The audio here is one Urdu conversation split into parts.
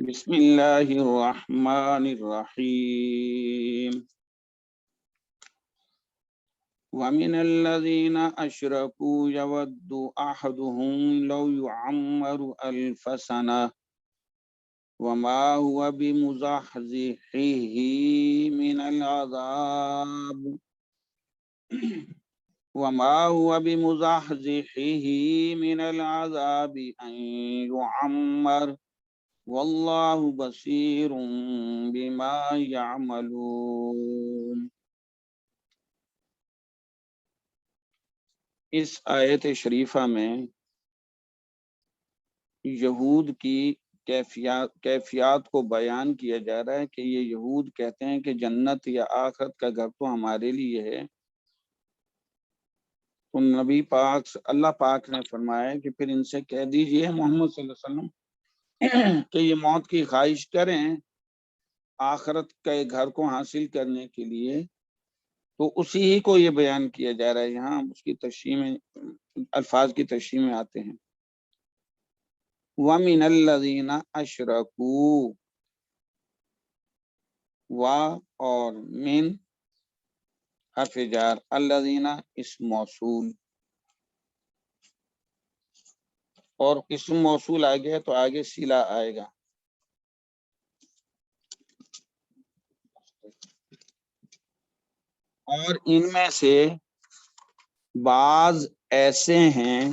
بسم اللہ الرحمن الرحیم ومن الذین اشرکوا یود احدهم لو يعمر الف سنہ وما هو بمزحزحه من العذاب ان يعمر واللہ بصیر بما یعملون۔ اس آیت شریفہ میں یہود کی کیفیات کو بیان کیا جا رہا ہے کہ یہ یہود کہتے ہیں کہ جنت یا آخرت کا گھر تو ہمارے لیے ہے، تو نبی پاک اللہ پاک نے فرمایا کہ پھر ان سے کہہ دیجئے محمد صلی اللہ علیہ وسلم کہ یہ موت کی خواہش کریں آخرت کے گھر کو حاصل کرنے کے لیے، تو اسی ہی کو یہ بیان کیا جا رہا ہے۔ یہاں اس کی تشریح میں الفاظ کی تشریح میں آتے ہیں وَمِنَ الَّذِينَ أَشْرَكُوا، وا اور من حرف جار، الذین اسم موصول، اور اسم موصول آ گیا تو آگے صلہ آئے گا۔ اور ان میں سے بعض ایسے ہیں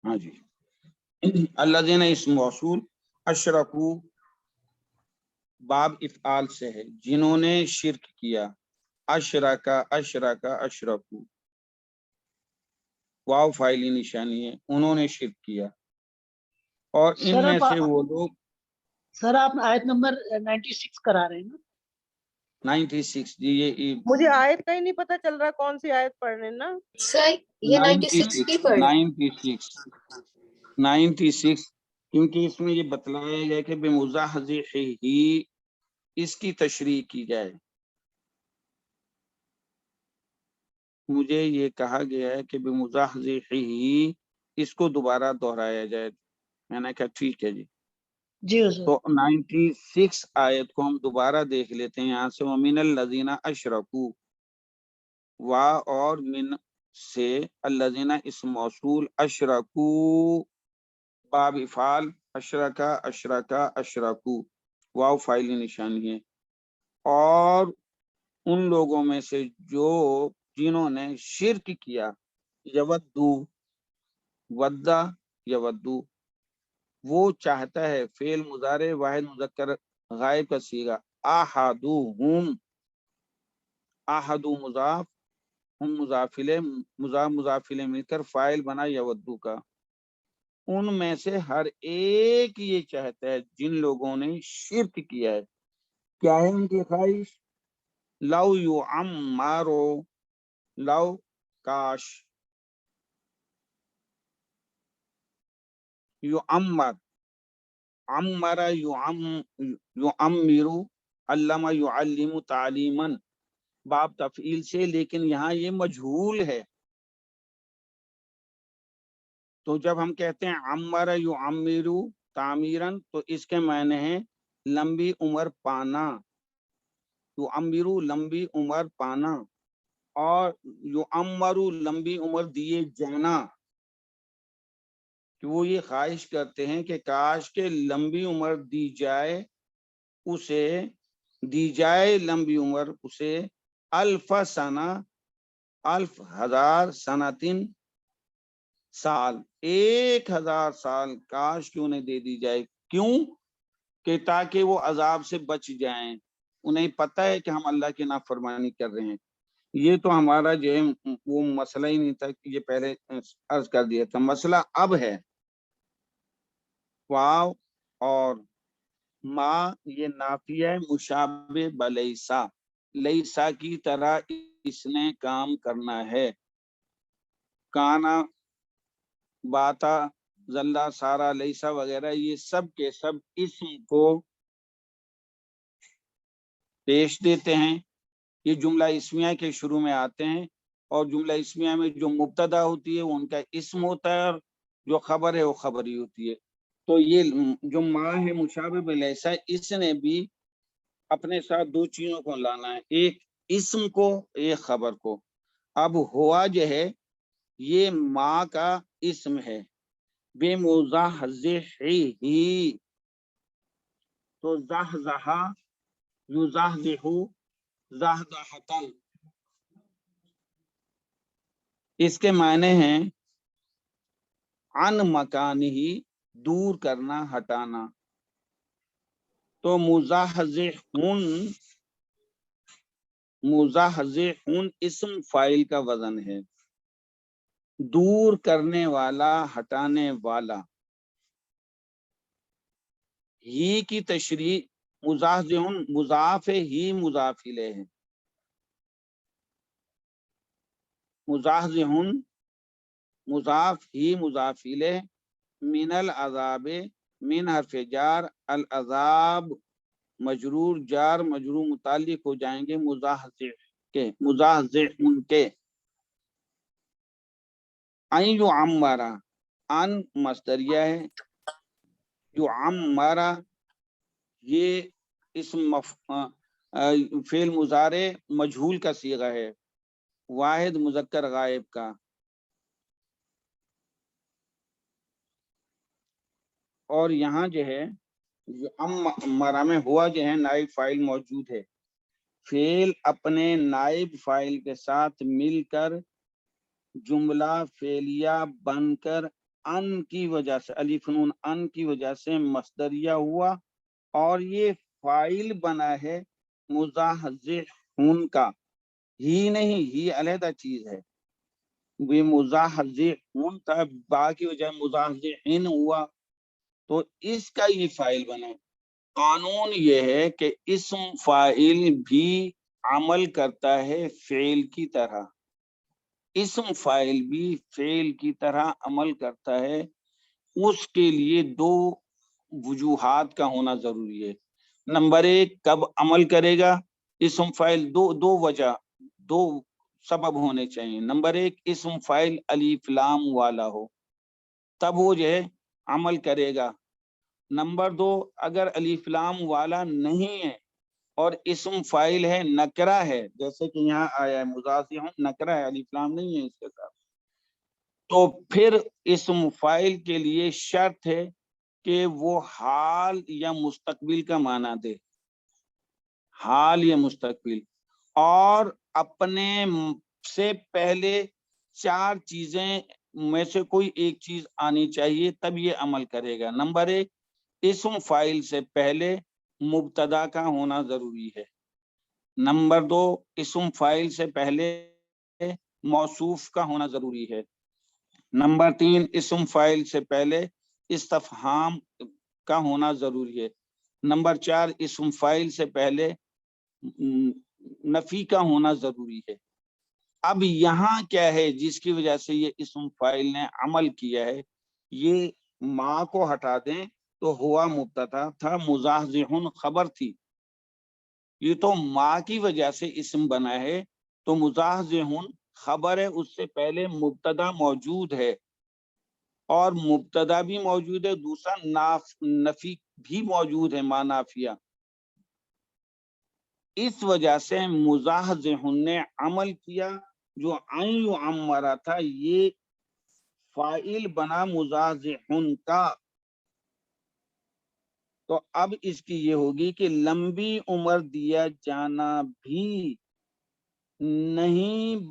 ہاں جی، الذین اسم موصول، اشرکو باب افعال سے ہے، جنہوں نے شرک کیا، اشرکا اشرکو، واو فاعلی نشانی ہے، انہوں نے شرک کیا۔ اور ان میں سے وہ لوگ، سر آپ آیت نمبر 96 کرا رہے ہیں نا؟ 96 جی، یہ مجھے آیت کا ہی نہیں پتا چل رہا کون سی آیت پڑھ رہے ہیں نا سر یہ 96 کی پڑھ 96 کیونکہ اس میں یہ بتلایا گیا کہ بمزحزحہ ہی اس کی تشریح کی جائے۔ مجھے یہ کہا گیا ہے کہ بمزحزحہ ہی اس کو دوبارہ دہرایا جائے، میں نے کہا ٹھیک ہے جی۔ جی حضور۔ تو 96 آیت کو ہم دوبارہ دیکھ لیتے ہیں یہاں سے، وَمِنَ الَّذِينَ أَشْرَكُوا، وا اور من سے، الذین اسم موصول، اشرکو باب افعال، اشرکا اشرکو، واو فاعل نشانی ہے۔ اور ان لوگوں میں سے جنہوں نے شرک کیا، یودو، ودا یودو، وہ چاہتا ہے، فعل مضارع واحد مذکر غائب کا صیغہ، احدہم، احدو مضاف، ہم مضاف الیہ مل کر فاعل بنا یودو کا۔ ان میں سے ہر ایک یہ چاہتا ہے، جن لوگوں نے شرک کیا ہے، کیا ہے ان کی خواہش؟ لو یعمرو، لو کاش، یعمر، عمر یعمر، علم یعلم تعلیما، باب تفعیل سے، لیکن یہاں یہ مجہول ہے، تو جب ہم کہتے ہیں عمر یعمر تعمیرن تو اس کے معنی ہیں لمبی عمر پانا، یعمر لمبی عمر پانا، اور یعمر لمبی عمر دیے جانا، کہ وہ یہ خواہش کرتے ہیں کہ کاش کے لمبی عمر دی جائے، اسے دی جائے لمبی عمر اسے، الف سنہ، الف ہزار، سنتن سال، 1000 سال کاش کیوں نہیں دے دی جائے۔ کیوں؟ کہ تاکہ وہ عذاب سے بچ جائیں، انہیں پتہ ہے کہ ہم اللہ کی نافرمانی کر رہے ہیں۔ یہ تو ہمارا جو ہے وہ مسئلہ ہی نہیں تھا، یہ پہلے عرض کر دیا تھا، مسئلہ اب ہے۔ واو اور ما یہ نافیہ ہے مشابہ بلیسا، لیسا کی طرح اس نے کام کرنا ہے، کانا، باتا، زلہ، سارا، لیسا وغیرہ، یہ سب کے سب اسم کو پیش دیتے ہیں، یہ جملہ اسمیہ کے شروع میں آتے ہیں، اور جملہ اسمیہ میں جو مبتدا ہوتی ہے وہ ان کا اسم ہوتا ہے، اور جو خبر ہے وہ خبری ہوتی ہے۔ تو یہ جو ما ہے مشابہ بلیسا، اس نے بھی اپنے ساتھ دو چیزوں کو لانا ہے، ایک اسم کو، ایک خبر کو۔ اب ہوا جو ہے یہ ما کا اسم ہے، بے مزاحزحی، تو زحزحا یزحزح زحزحتن، اس کے معنی ہیں عن مکانہ، دور کرنا، ہٹانا۔ تو مزحزحون اسم فاعل کا وزن ہے، دور کرنے والا، ہٹانے والا۔ ہی کی تشریح، مزحزحون مضاف ہے، ہی مضاف الیہ ہے، مزحزحون مضاف، ہی مضاف الیہ، من العذاب، من حرف جار، العذاب مجرور، جار مجرور متعلق ہو جائیں گے مزاحزح کے، مزاحزحون کے۔ ان یعمرا، ان مصدریہ ہے، یعمرا یہ اسم فعل مضارع مجہول کا صیغہ ہے، واحد مذکر غائب کا۔ اور یہاں جو ہے یعمرا میں ہوا جو ہے نائب فاعل موجود ہے، فعل اپنے نائب فاعل کے ساتھ مل کر جملہ فعلیہ بن کر ان کی وجہ سے، الف نون ان کی وجہ سے مصدریہ ہوا، اور یہ فاعل بنا ہے مزاحزحون کا، ہی نہیں، ہی علیحدہ چیز ہے، وہ مزاحزحون تھا، با کی وجہ مزاحزحین ہوا، تو اس کا یہ فاعل بنا۔ قانون یہ ہے کہ اسم فاعل بھی عمل کرتا ہے فعل کی طرح، اسم فاعل بھی فعل کی طرح عمل کرتا ہے، اس کے لیے دو وجوہات کا ہونا ضروری ہے۔ نمبر ایک، کب عمل کرے گا اسم فاعل، دو وجہ، دو سبب ہونے چاہیے۔ نمبر ایک، اسم فاعل الف لام والا ہو، تب وہ جو ہے عمل کرے گا۔ نمبر دو، اگر الف لام والا نہیں ہے اور اسم فاعل ہے، نکرہ ہے، جیسے کہ یہاں آیا ہے مزاحزحون نکرہ ہے، الف لام نہیں ہے اس کے ساتھ، تو پھر اسم فاعل کے لیے شرط ہے کہ وہ حال یا مستقبل کا معنی دے، حال یا مستقبل، اور اپنے سے پہلے چار چیزیں میں سے کوئی ایک چیز آنی چاہیے، تب یہ عمل کرے گا۔ نمبر ایک، اسم فاعل سے پہلے مبتدا کا ہونا ضروری ہے۔ نمبر دو، اسم فاعل سے پہلے موصوف کا ہونا ضروری ہے۔ نمبر تین، اسم فاعل سے پہلے استفہام کا ہونا ضروری ہے۔ نمبر چار، اسم فاعل سے پہلے نفی کا ہونا ضروری ہے۔ اب یہاں کیا ہے جس کی وجہ سے یہ اسم فاعل نے عمل کیا ہے، یہ ما کو ہٹا دیں تو ہوا مبتدا تھا، مزاحزحون خبر تھی، یہ تو ما کی وجہ سے اسم بنا ہے، تو مزاحزحون خبر ہے، اس سے پہلے مبتدا موجود ہے، اور مبتدا بھی موجود ہے، دوسرا نفی بھی موجود ہے، ما نافیہ، اس وجہ سے مزاحزحون نے عمل کیا، جو ان یعمرا تھا یہ فاعل بنا مزاحزحون کا۔ تو اب اس کی یہ ہوگی کہ لمبی عمر دیا جانا بھی نہیں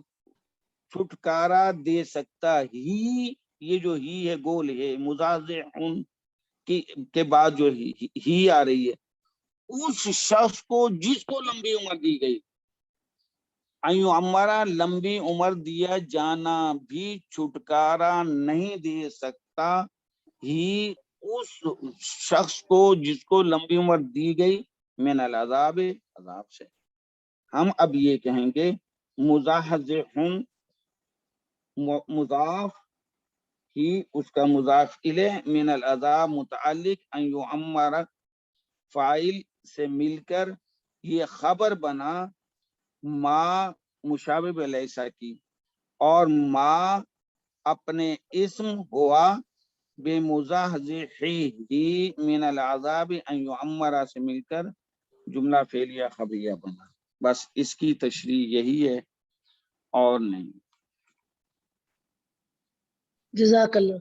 چھٹکارا دے سکتا، ہی، یہ جو ہی ہے گول ہے، مزاحزحون کے بعد جو ہی آ رہی ہے، اس شخص کو جس کو لمبی عمر دی گئی، ہمارا لمبی عمر دیا جانا بھی چھٹکارا نہیں دے سکتا، ہی اس شخص کو جس کو لمبی عمر دی گئی، من العذاب، عذاب سے۔ ہم اب یہ کہیں گے مزاحزحون مضاف، ہی اس کا مضاف الیہ، من العذاب متعلق ان یعمر فاعل سے مل کر یہ خبر بنا ما مشابہ لیسا کی، اور ما اپنے اسم ہوا بے مزاحزحی من العذاب ان یعمر سے مل کر جملہ فعلیہ خبریہ بنا. بس اس کی تشریح یہی ہے اور نہیں. جزاک اللہ.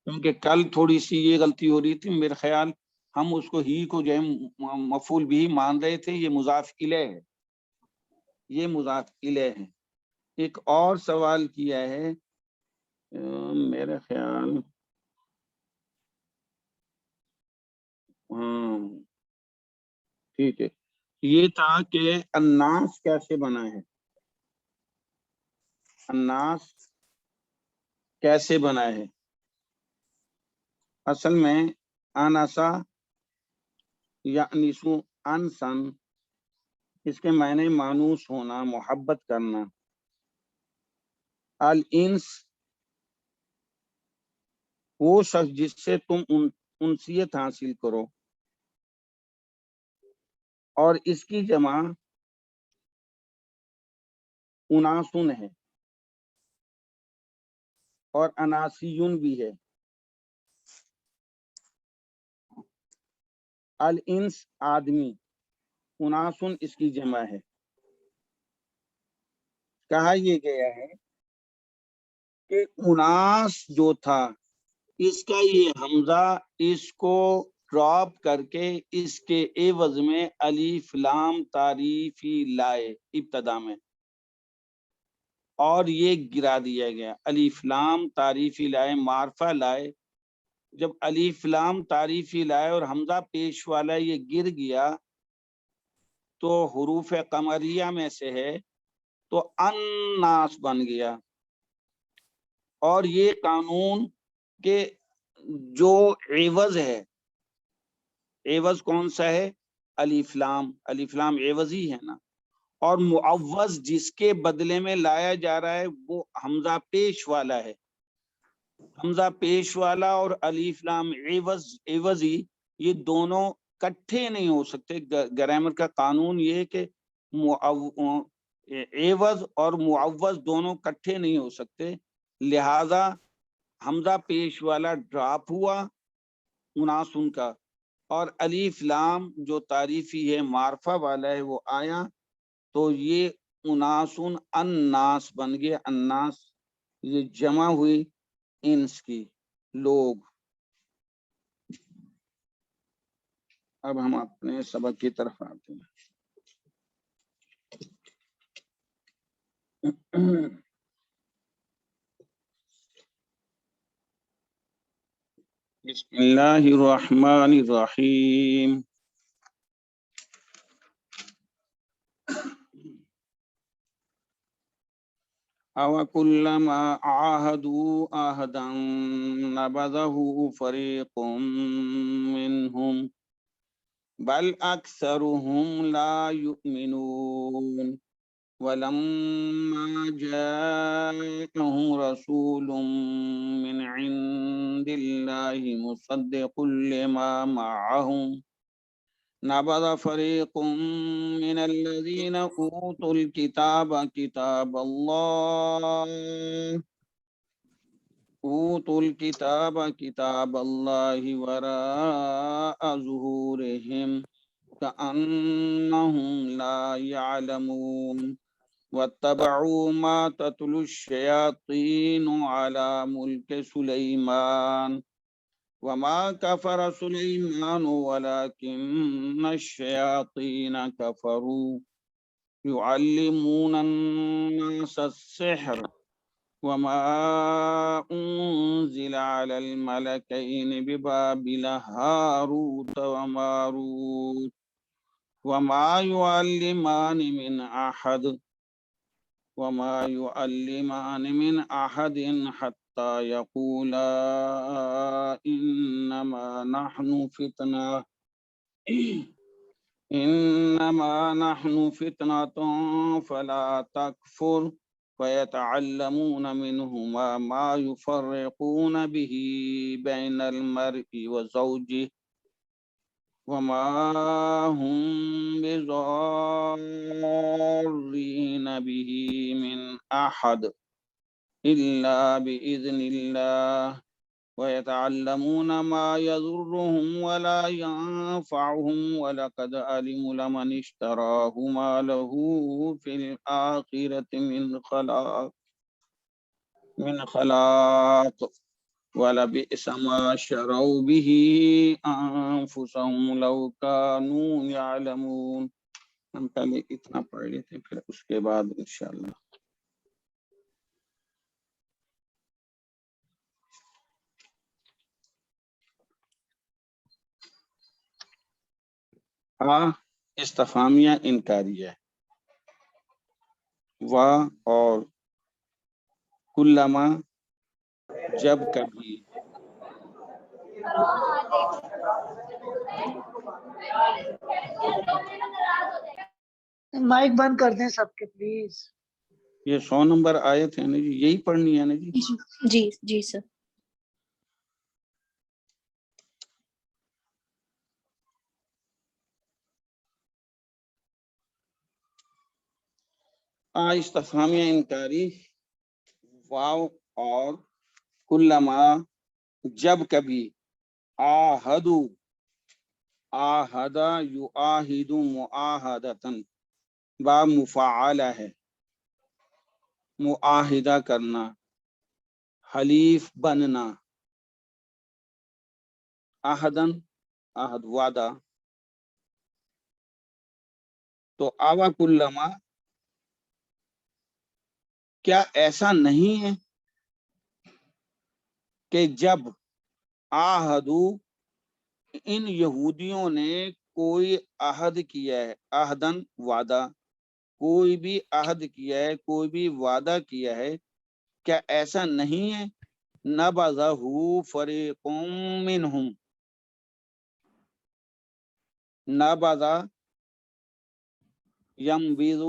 کیونکہ کل تھوڑی سی یہ غلطی ہو رہی تھی میرے خیال ہم اس کو ہی کو جو ہے مفعول بھی مان رہے تھے. یہ مضاف الیہ ہے, یہ مضاف الیہ ہے. ایک اور سوال کیا ہے میرے خیال ہاں ٹھیک ہے, یہ تھا کہ الناس کیسے بنا ہے, الناس کیسے بنا ہے. اصل میں انسا یا انسو انسن اس کے معنی مانوس ہونا, محبت کرنا. الانس وہ شخص جس سے تم انسیت حاصل کرو, اور اس کی جمع اناسن ہے اور اناسیون بھی ہے. الانس آدمی, اناسن اس کی جمع ہے. کہا یہ گیا ہے کہ اناس جو تھا اس کا یہ حمزہ اس کو ڈراپ کر کے اس کے عوض میں الف لام تعریفی لائے ابتدا میں, اور یہ گرا دیا گیا. الف لام تعریفی لائے معرفہ لائے. جب الف لام تعریفی لائے اور حمزہ پیش والا یہ گر گیا تو حروف قمریہ میں سے ہے تو الناس بن گیا. اور یہ قانون کہ جو عوض ہے, عوض کون سا ہے, الف لام. الف لام عوض ہی ہے نا, اور معوض جس کے بدلے میں لایا جا رہا ہے وہ حمزہ پیش والا ہے. حمزہ پیش والا اور الف لام عوضی یہ دونوں کٹھے نہیں ہو سکتے. گرامر کا قانون یہ ہے کہ عوض اور معوض دونوں کٹھے نہیں ہو سکتے. لہذا حمزہ پیش والا ڈراپ ہوا مناسن کا, اور الف لام جو تعریفی ہے معرفہ والا ہے وہ آیا, تو یہ اناسن الناس بن گیا. الناس یہ جمع ہوئی انس کی, لوگ. اب ہم اپنے سبق کی طرف آتے ہیں. بسم اللہ الرحمن الرحیم. أَوَكُلَّمَا عَاهَدُوا عَهْدًا نَبَذَهُ فَرِيقٌ مِّنْهُمْ بَلْ أَكْثَرُهُمْ لَا يُؤْمِنُونَ وَلَمَّا جَاءَهُمْ رَسُولٌ مِّنْ عِندِ اللَّهِ مُصَدِّقٌ لِّمَا مَعَهُمْ نبذ فريق من الذين أوتوا الكتاب كتاب الله وراء ظهورهم كأنهم لا يعلمون واتبعوا ما تتلو الشياطين على ملك سليمان وما كفر سليمان ولكن الشياطين كفروا يعلمون الناس السحر وما أنزل على الملكين ببابل هاروت وماروت وما يعلمان من أحد حتى يقولا إنما نحن فتنة فلا تكفر فيتعلمون منهما ما يفرقون به بين المرء وزوجه وما هم بضارين به من أحد إلا بإذن الله ويتعلمون ما يضرهم ولا ينفعهم ولقد علموا لمن اشتراه ما له في الآخرة من خلاق ولبئس ما شروا به أنفسهم لو كانوا يعلمون. ہم پہلے اتنا پڑھ لیتے ہیں، پھر اس کے بعد انشاءاللہ استفہامیہ انکاریہ، اور کلما جب کبھی، مائک بند کر دیں سب کے پلیز. یہ 100 نمبر آیت ہے نا جی، یہی پڑھنی ہے نا جی. جی جی سر. استفہامیہ انکاری، واو اور کلما جب کبھی، آہدو آہدا یعاہد معاہدتن، با مفعلہ ہے، معاہدہ کرنا، حلیف بننا، عہدن عہد وعدہ. تو آوا کلما، کیا ایسا نہیں ہے کہ جب آہدو ان یہودیوں نے کوئی عہد کیا ہے، عہدن وعدہ، کوئی بھی عہد کیا ہے، کوئی بھی وعدہ کیا ہے، کیا ایسا نہیں ہے نبذہ فریق منہم، نبذہ ینبذ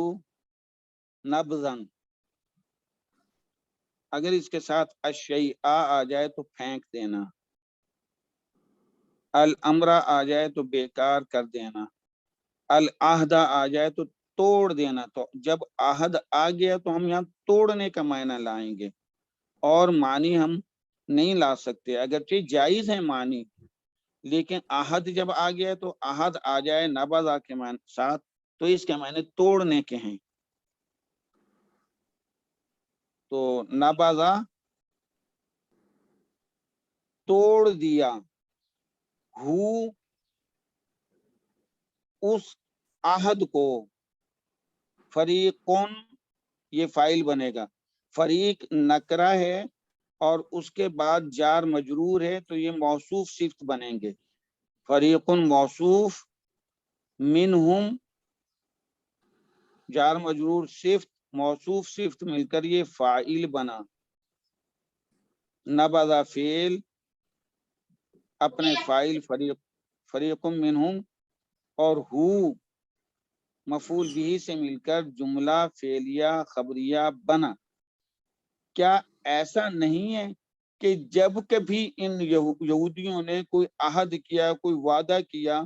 نبذن، اگر اس کے ساتھ الشیء آ جائے تو پھینک دینا، الامر آ جائے تو بیکار کر دینا، العہد آ جائے تو توڑ دینا. تو جب عہد آ گیا تو ہم یہاں توڑنے کا معنی لائیں گے، اور معنی ہم نہیں لا سکتے، اگرچہ جائز ہے معنی، لیکن عہد جب آ گیا تو عہد آ جائے نبذہ کے معنی ساتھ تو اس کے معنی توڑنے کے ہیں. تو نبذہ توڑ دیا، ہو اس عہد کو، فریقون یہ فائل بنے گا، فریق نکرہ ہے اور اس کے بعد جار مجرور ہے تو یہ موصوف صفت بنیں گے، فریقون موصوف، منہم جار مجرور صفت، موصوف صفت مل کر یہ فاعل بنا، نبذہ فعل، اپنے فاعل فریق منہم، اور ہو مفعول بھی سے مل کر جملہ فعلیہ خبریہ بنا. کیا ایسا نہیں ہے کہ جب کبھی ان یہودیوں نے کوئی عہد کیا، کوئی وعدہ کیا،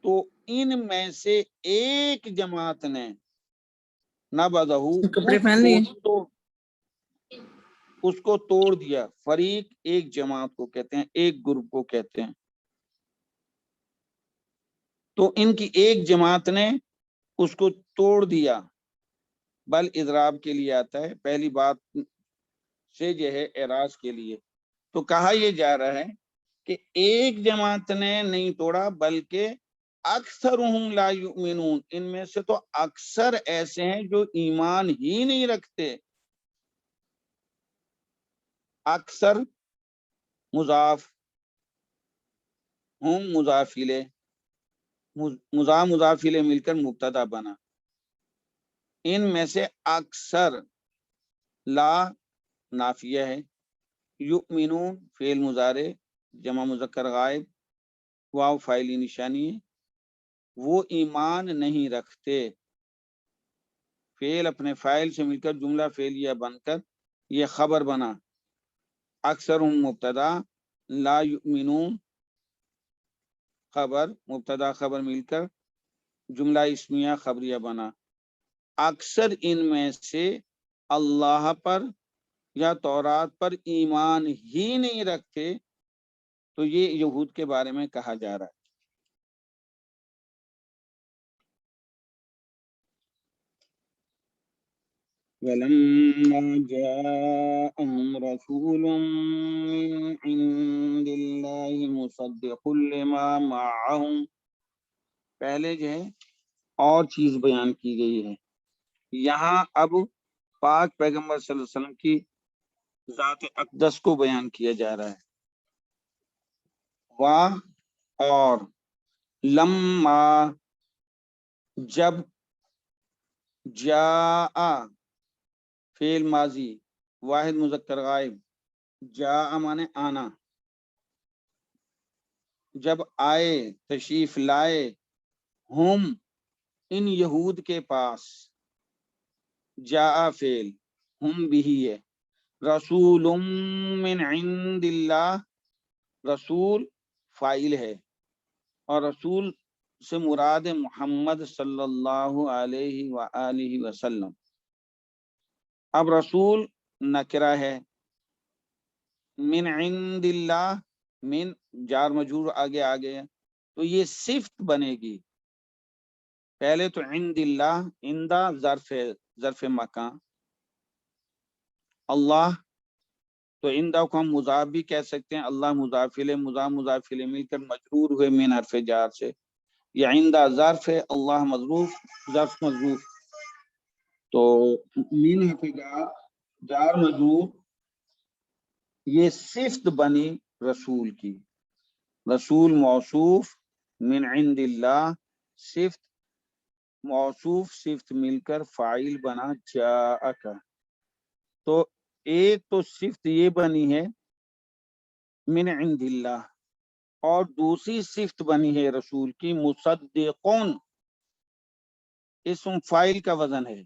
تو ان میں سے ایک جماعت نے نبذہ اس کو توڑ دیا. فریق ایک جماعت کو کہتے ہیں، ایک گروپ کو کہتے ہیں. تو ان کی ایک جماعت نے اس کو توڑ دیا. بل اضراب کے لیے آتا ہے، پہلی بات سے جو ہے اعراض کے لیے. تو کہا یہ جا رہا ہے کہ ایک جماعت نے نہیں توڑا بلکہ اکثرهم لا یؤمنون، ان میں سے تو اکثر ایسے ہیں جو ایمان ہی نہیں رکھتے. اکثر مضاف، ہم مضاف الیہ، مضاف الیہ مل کر مبتدا بنا. ان میں سے اکثر، لا نافیہ ہے، یؤمنون فعل مضارع جمع مذکر غائب، واو فاعلی نشانی ہے، وہ ایمان نہیں رکھتے. فعل اپنے فاعل سے مل کر جملہ فعلیہ بن کر یہ خبر بنا. اکثر مبتدا، لا یؤمنون خبر مبتدا خبر مل کر جملہ اسمیہ خبریہ بنا. اکثر ان میں سے اللہ پر یا تورات پر ایمان ہی نہیں رکھتے، تو یہ یہود کے بارے میں کہا جا رہا ہے. وَلَمَّا جَاءَهُمْ رَسُولٌ مِّنْ عِندِ اللَّهِ مُصَدِّقٌ لِمَا مَعَهُمْ، پہلے جو ہے اور چیز بیان کی گئی ہے. یہاں اب پاک پیغمبر صلی اللہ علیہ وسلم کی ذات اقدس کو بیان کیا جا رہا ہے. واہ اور لما جب، جاء فعل ماضی واحد مذکر غائب، جاء مانے آنا، جب آئے تشریف لائے، ہم ان یہود کے پاس، جاء فعل ہم بھی ہے، رسول من عند اللہ، رسول فاعل ہے اور رسول سے مراد محمد صلی اللہ علیہ وآلہ وسلم. اب رسول نکرہ ہے، من عند اللہ، من جار مجرور آگے آگے ہے، تو یہ صفت بنے گی. پہلے تو عند اللہ، عندہ ظرف مکان، اللہ تو عندہ کو ہم مضاف بھی کہہ سکتے ہیں، اللہ مضاف الیہ، مضاف الیہ مل کر مجرور ہوئے من حرف جار سے. یہ عندہ ظرف ہے، اللہ مظروف، ظرف مظروف، تو من حرف جار مجرور، یہ صفت بنی رسول کی. رسول موصوف، من عند اللہ صفت، موصوف صفت مل کر فاعل بنا جاء کا. تو ایک تو صفت یہ بنی ہے من عند اللہ، اور دوسری صفت بنی ہے رسول کی مصدقون، اسم فاعل کا وزن ہے.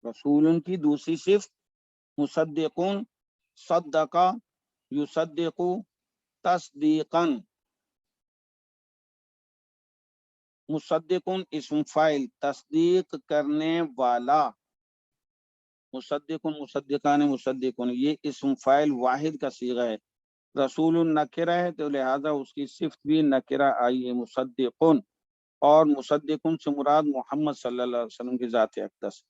رسول کی دوسری صفت مصدقون، صدقہ یصدق تصدیقا، مصدقون اسم فاعل تصدیق کرنے والا، مصدقون مصدقان مصدقون یہ اسم فاعل واحد کا صیغہ ہے. رسول نکرہ ہے تو لہذا اس کی صفت بھی نکرہ آئی ہے مصدقون، اور مصدقون سے مراد محمد صلی اللہ علیہ وسلم کی ذات اقدس.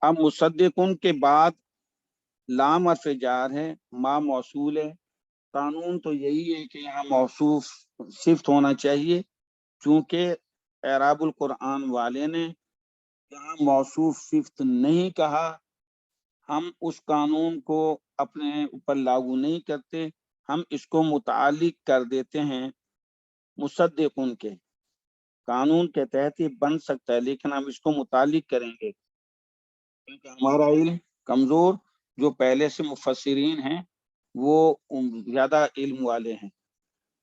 اب مصدقون کے بعد لام حرف جار ہے، ما موصول ہے. قانون تو یہی ہے کہ یہاں موصوف صفت ہونا چاہیے، چونکہ اعراب القرآن والے نے یہاں موصوف صفت نہیں کہا. ہم اس قانون کو اپنے اوپر لاگو نہیں کرتے، ہم اس کو متعلق کر دیتے ہیں مصدقون کے. قانون کے تحت یہ بن سکتا ہے، لیکن ہم اس کو متعلق کریں گے کیونکہ ہمارا علم کمزور، جو پہلے سے مفسرین ہیں وہ زیادہ علم والے ہیں.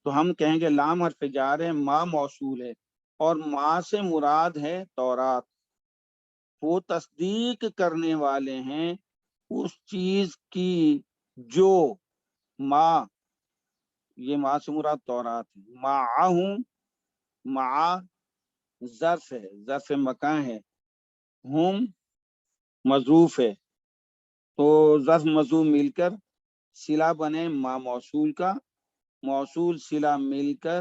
تو ہم کہیں گے لام حرف جار ہے، ما موصول ہے، اور ما سے مراد ہے تورات. وہ تصدیق کرنے والے ہیں اس چیز کی جو ما، یہ ما سے مراد تورات ہے. معہم، مع ظرف ہے، ظرف مکان ہے، ہم مظروف ہے، تو ظرف مظروف مل کر صلہ بنے ما موصول کا، موصول صلہ مل کر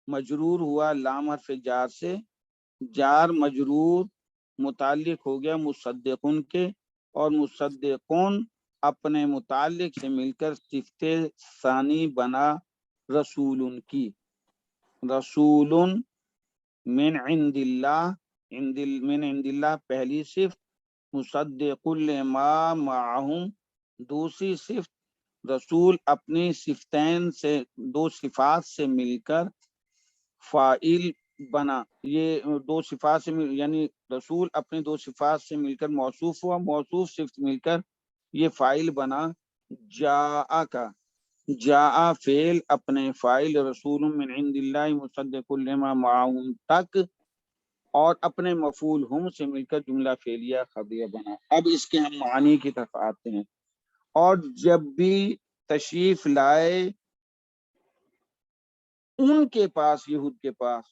مجرور ہوا لام حرف جار سے، جار مجرور متعلق ہو گیا مصدقون کے، اور مصدقون اپنے متعلق سے مل کر صفت ثانی بنا رسول کی. رسول من عند اللہ، من عند اللہ پہلی صفت، مصدق لما معہم دوسری صفت. رسول اپنی صفتین سے، دو صفات سے مل کر فاعل بنا. یہ دو صفات سے یعنی رسول اپنی دو صفات سے مل کر موصوف ہوا، موصوف صفت مل کر یہ فاعل بنا جاء کا. جاء فعل اپنے فاعل رسول من عند اللہ مصدق لما معہم تک اور اپنے مفعول ہم سے مل کر جملہ فعلیہ خبریہ بنا۔ اب اس کے ہم معانی کی طرف آتے ہیں۔ اور جب بھی تشریف لائے ان کے پاس، یہود کے پاس،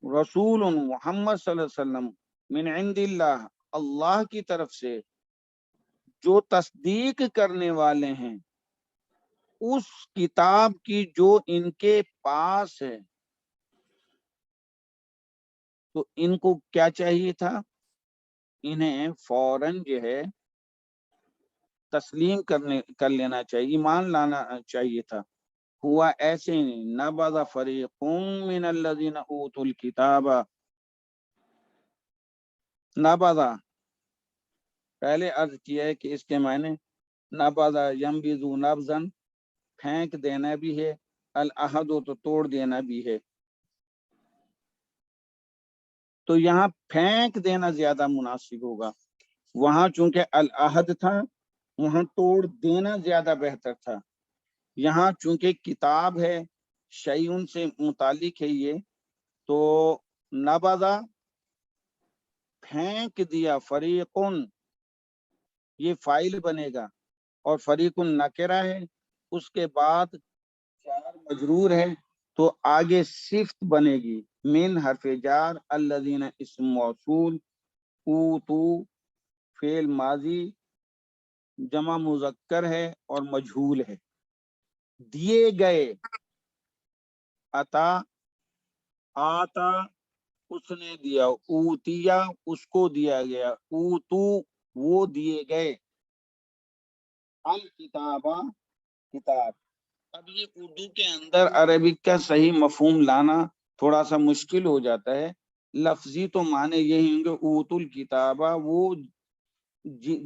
رسول محمد صلی اللہ علیہ وسلم من عند اللہ، اللہ کی طرف سے، جو تصدیق کرنے والے ہیں اس کتاب کی جو ان کے پاس ہے، تو ان کو کیا چاہیے تھا؟ انہیں فوراً جو ہے تسلیم کر لینا چاہیے، ایمان لانا چاہیے تھا۔ ہوا ایسے نہیں، نبذ فریق من الذین اوتوا الکتاب، نبذ پہلے عرض کیا ہے کہ اس کے معنی نبذ ینبذ نبذا پھینک دینا بھی ہے، العہد تو توڑ دینا بھی ہے، تو یہاں پھینک دینا زیادہ مناسب ہوگا۔ وہاں چونکہ العہد تھا، وہاں توڑ دینا زیادہ بہتر تھا۔ یہاں چونکہ کتاب ہے، شیئن سے متعلق ہے یہ، تو نبذا پھینک دیا، فریقن یہ فاعل بنے گا، اور فریقن نکرہ ہے، اس کے بعد جار مجرور ہے، تو آگے صفت بنے گی، من حرف جار، الذین اسم موصول، اوتو فعل ماضی جمع مذکر ہے اور مجہول ہے، دیے گئے، عطا آتا اس نے دیا، اوتیا اس کو دیا گیا، اوتو وہ دیے گئے، الکتابہ کتاب۔ اب یہ اردو کے اندر عربک کا صحیح مفہوم لانا تھوڑا سا مشکل ہو جاتا ہے۔ لفظی تو معنی یہی ہوں گے، اوت الکتابہ وہ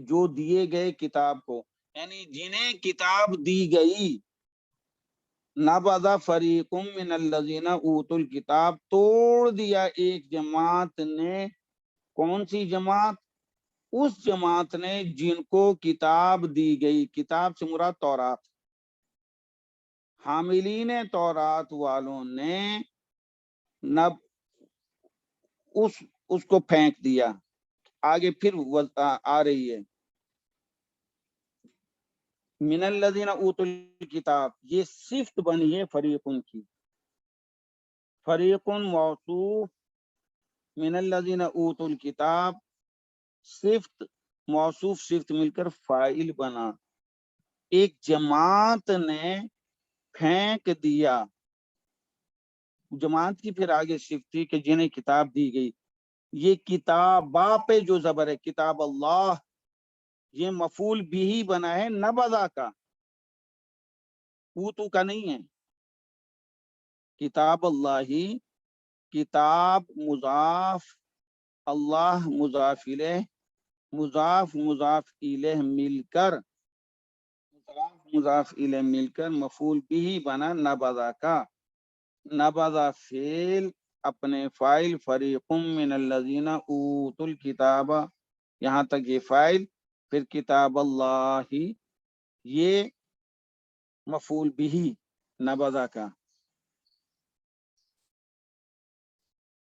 جو دیے گئے کتاب کو، یعنی جنہیں کتاب دی گئی۔ نبذ فریق من الذین اوتوا الکتاب توڑ دیا ایک جماعت نے، کون سی جماعت؟ اس جماعت نے جن کو کتاب دی گئی، کتاب سے مراد تورات، حاملین تورات والوں نے نب اس کو پھینک دیا۔ آگے پھر آ رہی ہے من الذین اوتوا الکتاب، یہ صفت بنی ہے فریقن کی، فریقن موصوف، من الذین اوتوا الکتاب صفت، موصوف صفت مل کر فاعل بنا، ایک جماعت نے پھینک دیا، جماعت کی پھر آگے صفت تھی کہ جنہیں کتاب دی گئی۔ یہ کتابہ پہ جو زبر ہے، کتاب اللہ، یہ مفعول بھی بنا ہے نبذا کا، اوتو کا نہیں ہے۔ کتاب اللہ، کتاب مضاف، اللہ مضاف الیہ، مضاف مضاف الیہ مل کر، مضاف الیہ مل کر مفعول بھی بنا نبذا کا۔ نبذا فعل اپنے فاعل فریق من الذین اوتوا الکتاب، یہاں تک یہ فاعل، پھر کتاب اللہ یہ مفعول بھی نبذا کا۔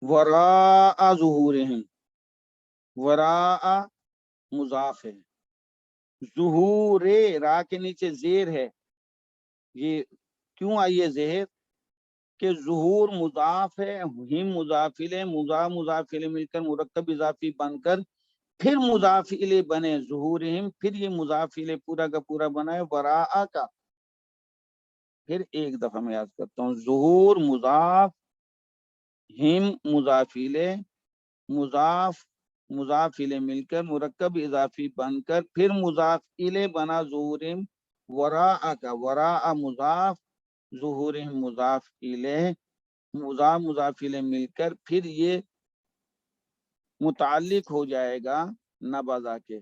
وراء ظہورہم، وراء مضاف ہے، ظہور را کے نیچے زیر ہے، یہ کیوں آئی ہے زہر؟ کہ ظہور مضاف ہے، ہم مضاف الیہ، مضاف الیہ مل کر مرکب اضافی بن کر پھر مضاف الیہ بنے ظہورہم، پھر یہ مضاف الیہ پورا کا پورا بنا ہے وراء کا۔ پھر ایک دفعہ میں یاد کرتا ہوں، ظہور مضاف، ہم مضاف الیہ، مضاف الیہ مل کر مرکب اضافی بن کر پھر مضاف الیہ بنا ظہورہم، وراء کا، وراء مضاف، ظہورہم مضاف الیہ، مضاف الیہ مل کر پھر یہ متعلق ہو جائے گا نبذا کے،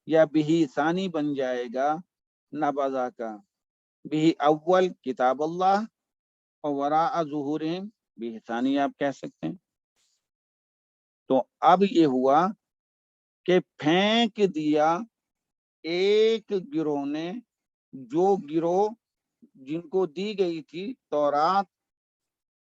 یا بہی ثانی بن جائے گا نبذا کا، بہی اول کتاب اللہ، اور وراء ظہورہم بہی ثانی آپ کہہ سکتے ہیں۔ تو اب یہ ہوا کہ پھینک دیا ایک گروہ نے، جو گروہ جن کو دی گئی تھی تورات،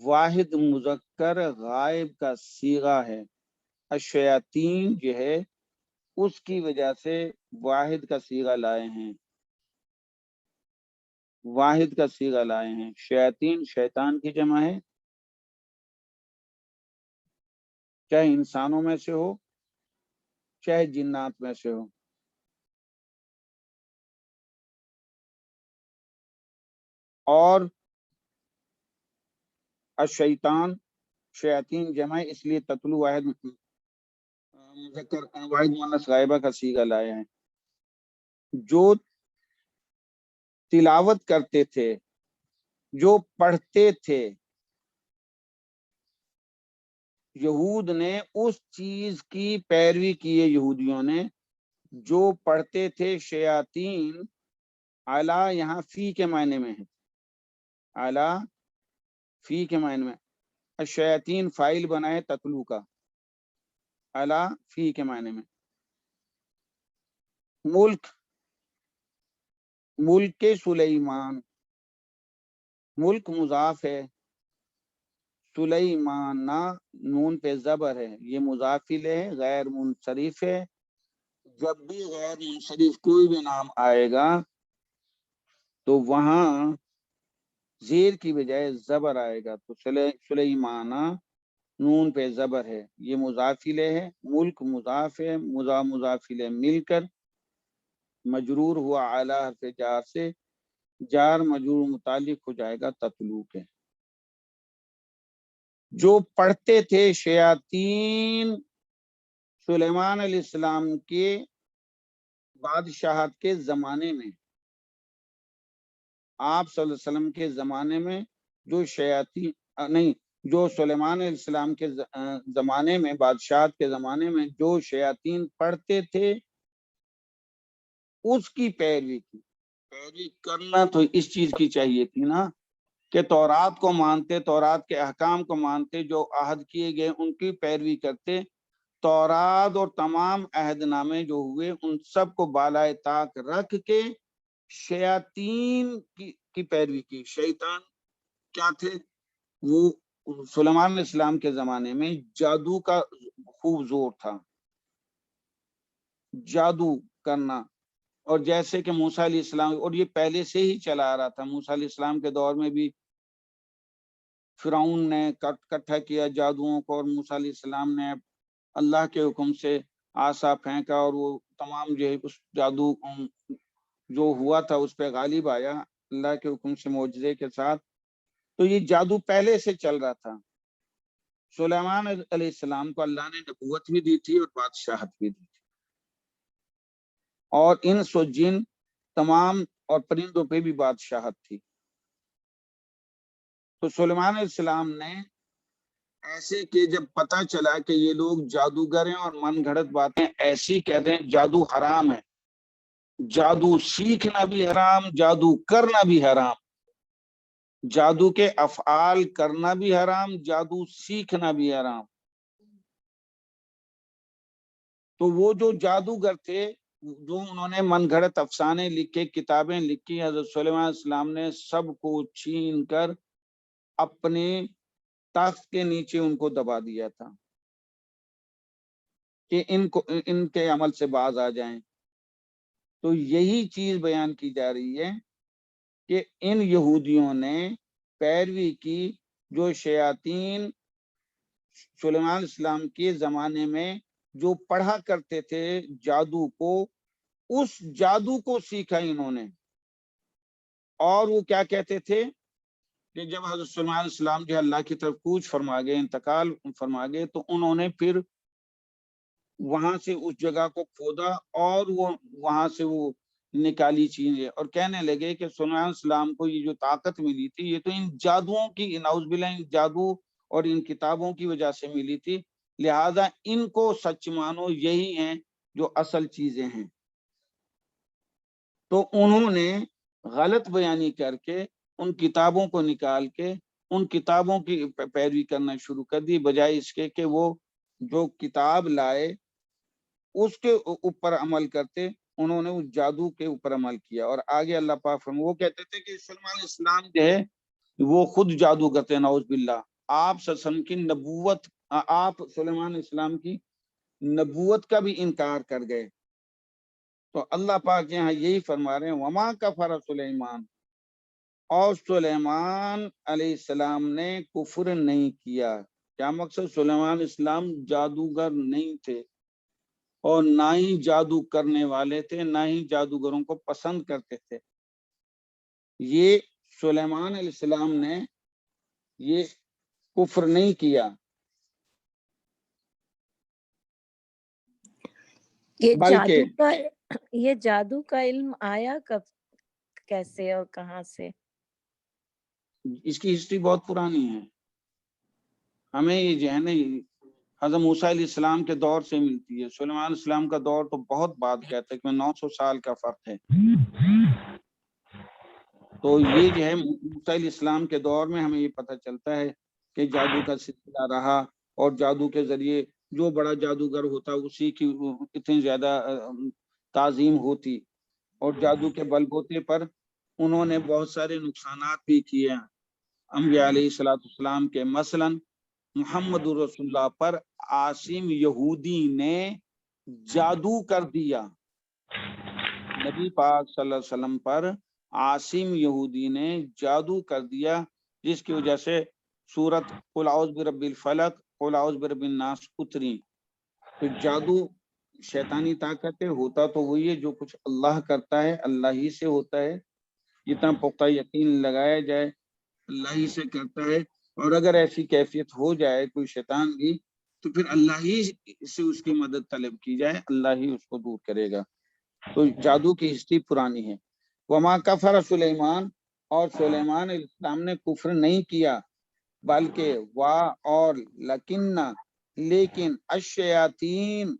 واحد مذکر غائب کا صیغہ ہے، الشیاطین جو ہے اس کی وجہ سے واحد کا صیغہ لائے ہیں، واحد کا صیغہ لائے ہیں۔ شیاطین شیطان کی جمع ہے، چاہے انسانوں میں سے ہو چاہے جنات میں سے ہو۔ اور الشیطان شیاطین جمع ہے، اس لیے تتلو واحد مذکر واحد مؤنث غائبہ کا صیغہ لائے ہیں۔ جو تلاوت کرتے تھے، جو پڑھتے تھے، یہود نے اس چیز کی پیروی کی ہے، یہودیوں نے جو پڑھتے تھے شیاطین، اعلی یہاں فی کے معنی میں ہے، اعلی فی کے معنی میں، الشیاطین فائل بنائے تتلو کا، اعلی فی کے معنی میں۔ ملک، ملک سلیمان، ملک مضاف ہے، سلیمان نون پہ زبر ہے، یہ مضاف الیہ ہے، غیر منصرف ہے۔ جب بھی غیر منصرف کوئی بھی نام آئے گا تو وہاں زیر کی بجائے زبر آئے گا، تو سلیمان نون پہ زبر ہے، یہ مضاف الیہ ہے۔ ملک مضاف ہے، مضاف الیہ مل کر مجرور ہوا اعلی حرف جار سے، جار مجرور متعلق ہو جائے گا تتلو کے۔ جو پڑھتے تھے شیاطین سلیمان علیہ السلام کے بادشاہت کے زمانے میں، آپ صلی اللہ علیہ وسلم کے زمانے میں جو شیاطین نہیں، جو سلیمان علیہ السلام کے زمانے میں، بادشاہت کے زمانے میں جو شیاطین پڑھتے تھے اس کی پیروی کی۔ پیروی کرنا تو اس چیز کی چاہیے تھی نا کہ تورات کو مانتے، تورات کے احکام کو مانتے، جو عہد کیے گئے ان کی پیروی کرتے۔ تورات اور تمام عہد نامے جو ہوئے ان سب کو بالائے طاق رکھ کے شیاطین کی پیروی کی۔ شیطان کیا تھے؟ وہ سلیمان علیہ السلام کے زمانے میں جادو کا خوب زور تھا، جادو کرنا، اور جیسے کہ موسیٰ علیہ السلام، اور یہ پہلے سے ہی چلا آ رہا تھا، موسیٰ علیہ السلام کے دور میں بھی فرعون نے اکٹھا کیا جادوؤں کو، اور موسیٰ علیہ السلام نے اللہ کے حکم سے عصا پھینکا اور وہ تمام جو ہے اس جادو جو ہوا تھا اس پہ غالب آیا اللہ کے حکم سے معجزے کے ساتھ۔ تو یہ جادو پہلے سے چل رہا تھا۔ سلیمان علیہ السلام کو اللہ نے نبوت بھی دی تھی اور بادشاہت بھی دی تھی، اور انس و جن تمام اور پرندوں پہ بھی بادشاہت تھی۔ تو سلیمان علیہ السلام نے ایسے کہ جب پتہ چلا کہ یہ لوگ جادوگر ہیں اور من گھڑت باتیں ایسی کہتے ہیں، جادو حرام ہے، جادو سیکھنا بھی حرام، جادو کرنا بھی حرام، جادو کے افعال کرنا بھی حرام، جادو سیکھنا بھی حرام۔ تو وہ جو جادوگر تھے، جو انہوں نے من گھڑت افسانے لکھے، کتابیں لکھی، حضرت سلیمان علیہ السلام نے سب کو چھین کر اپنے تخت کے نیچے ان کو دبا دیا تھا کہ ان کے عمل سے باز آ جائیں۔ تو یہی چیز بیان کی جا رہی ہے کہ ان یہودیوں نے پیروی کی جو شیاطین سلیمان علیہ السلام کے زمانے میں جو پڑھا کرتے تھے جادو کو، اس جادو کو سیکھا انہوں نے۔ اور وہ کیا کہتے تھے کہ جب حضرت سلیمان علیہ السلام جو اللہ کی طرف کوچ فرما گئے، انتقال فرما گئے، تو انہوں نے پھر وہاں سے اس جگہ کو کھودا اور وہ وہاں سے وہ نکالی چیزیں، اور کہنے لگے کہ سلیمان علیہ السلام کو یہ جو طاقت ملی تھی یہ تو ان جادوؤں کی، نعوذ باللہ، ان جادو اور ان کتابوں کی وجہ سے ملی تھی، لہذا ان کو سچ مانو، یہی ہیں جو اصل چیزیں ہیں۔ تو انہوں نے غلط بیانی کر کے ان کتابوں کو نکال کے ان کتابوں کی پیروی کرنا شروع کر دی، بجائے اس کے کہ وہ جو کتاب لائے اس کے اوپر عمل کرتے، انہوں نے اس جادو کے اوپر عمل کیا۔ اور آگے اللہ پاک فرماتے، وہ کہتے تھے کہ سلیمان علیہ السلام جو ہے وہ خود جادو کرتے ہیں نعوذ باللہ. آپ صلی اللہ علیہ وسلم کی نبوت، آپ سلیمان علیہ السلام کی نبوت کا بھی انکار کر گئے. تو اللہ پاک یہاں یہی فرما رہے ہیں وما کفر سلیمان، اور سلیمان علیہ السلام نے کفر نہیں کیا. کیا مقصد؟ سلیمان علیہ السلام جادوگر نہیں تھے اور نہ ہی جادو کرنے والے تھے، نہ ہی جادوگروں کو پسند کرتے تھے. یہ سلیمان علیہ السلام نے یہ کفر نہیں کیا، بلکہ یہ جادو کا علم آیا کب، کیسے اور کہاں سے؟ اس کی ہسٹری بہت پرانی ہے. ہمیں یہ جو ہے نا حضرت موسیٰ علیہ السلام کے دور سے ملتی ہے. سلیمان علیہ السلام کا دور تو بہت بعد کہتا ہے کہ 900 سال کا فرق ہے. تو یہ جو ہے موسیٰ علیہ السلام کے دور میں ہمیں یہ پتہ چلتا ہے کہ جادو کا سلسلہ رہا، اور جادو کے ذریعے جو بڑا جادوگر ہوتا اسی کی اتنی زیادہ تعظیم ہوتی، اور جادو کے بل بوتے پر انہوں نے بہت سارے نقصانات بھی کیے انبیاء علیہ السلام کے. مثلا محمد رسول اللہ پر عاصم یہودی نے جادو کر دیا. نبی پاک صلی اللہ علیہ وسلم پر عاصم یہودی نے جادو کر دیا، جس کی وجہ سے سورت قل اعوذ برب الفلق قل اعوذ برب الناس اتری. تو جادو شیطانی طاقت ہے، ہوتا تو وہی ہے جو کچھ اللہ کرتا ہے اللہ ہی سے ہوتا ہے. جتنا پختہ یقین لگایا جائے اللہ ہی سے کرتا ہے، اور اگر ایسی کیفیت ہو جائے کوئی شیطان کی تو پھر اللہ ہی سے اس کی مدد طلب کی جائے، اللہ ہی اس کو دور کرے گا. تو جادو کی ہسٹری پرانی ہے. وما کفر سلیمان، اور سلیمان علیہ السلام نے کفر نہیں کیا، بلکہ اور لیکن الشیاطین،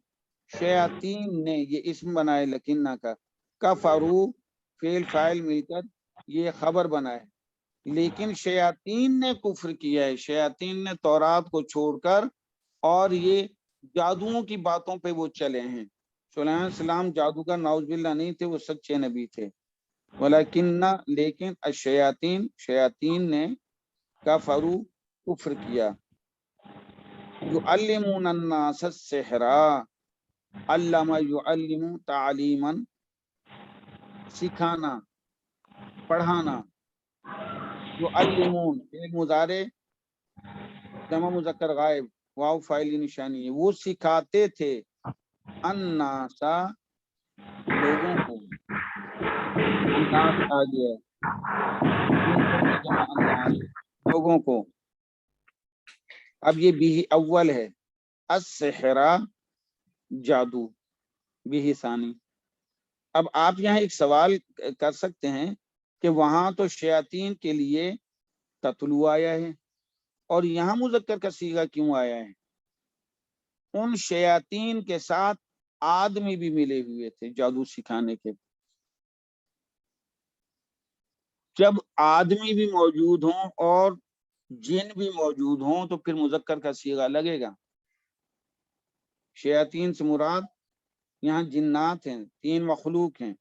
شیاطین نے، یہ اسم بنائے لکنہ کا، کفرو فعل فاعل مل کر یہ خبر بنائے، لیکن شیاطین نے کفر کیا ہے. شیاطین نے تورات کو چھوڑ کر اور یہ جادوؤں کی باتوں پہ وہ چلے ہیں. سلیمان علیہ السلام جادوگر نعوذ باللہ نہیں تھے، وہ سچے نبی تھے. لیکن الشیاطین، شیاطین نے کفرو کفر کیا. یعلمون الناس السحر، علم یعلم تعلیما، سکھانا پڑھانا. یعلمون فعل مضارع جمع مذکر غائب واو فاعل کی نشانی ہے. وہ سکھاتے تھے الناس، لوگوں کو. الناس آ گیا لوگوں کو. اب یہ بھی اول ہے، السحر جادو، بھی ثانی. اب آپ یہاں ایک سوال کر سکتے ہیں کہ وہاں تو شیاطین کے لیے تتلو آیا ہے اور یہاں مذکر کا صیغہ کیوں آیا ہے؟ ان شیاطین کے ساتھ آدمی بھی ملے ہوئے تھے جادو سکھانے کے. جب آدمی بھی موجود ہوں اور جن بھی موجود ہوں تو پھر مذکر کا صیغہ لگے گا. شیاطین سے مراد یہاں جنات ہیں، 3 مخلوق ہیں.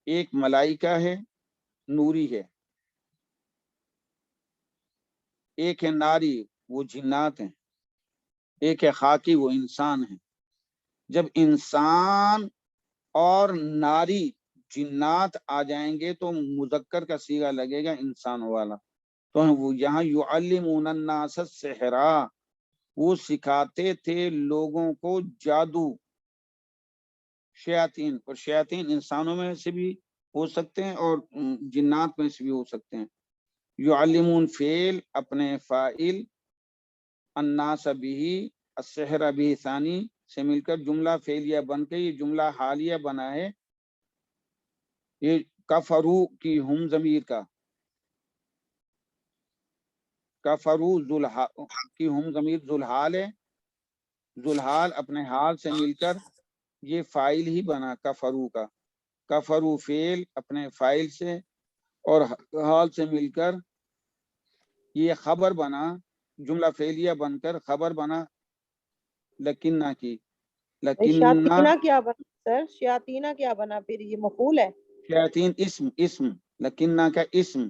ایک ملائکہ ہے، نوری ہے. ایک ہے ناری، وہ جنات ہیں. ایک ہے خاکی، وہ انسان ہیں. جب انسان اور ناری جنات آ جائیں گے تو مذکر کا صیغہ لگے گا انسانوں والا. تو وہ یہاں یعلمون الناس السحر، وہ سکھاتے تھے لوگوں کو جادو. شیاطین، اور شیاطین انسانوں میں سے بھی ہو سکتے ہیں اور جنات میں سے بھی ہو سکتے ہیں. یعلمون فعل اپنے فاعل، الناس بھی، السحر بھی ثانی سے مل کر جملہ فعلیہ بن کے یہ جملہ حالیہ بنا ہے. یہ کفرو کی ہم ضمیر کا، کفرو کی ہم ضمیر ذوالحال ہے. ذوالحال اپنے حال سے مل کر یہ فاعل ہی بنا کفرو کا. کفرو فعل اپنے فاعل سے اور حال سے مل کر یہ خبر بنا، جملہ فعلیہ بن کر خبر بنا لکنہ کی. شیاطینہ کیا بنا سر؟ شیاطینہ کیا بنا پھر؟ یہ مفعول ہے. شیاطین اسم لکنہ کا اسم،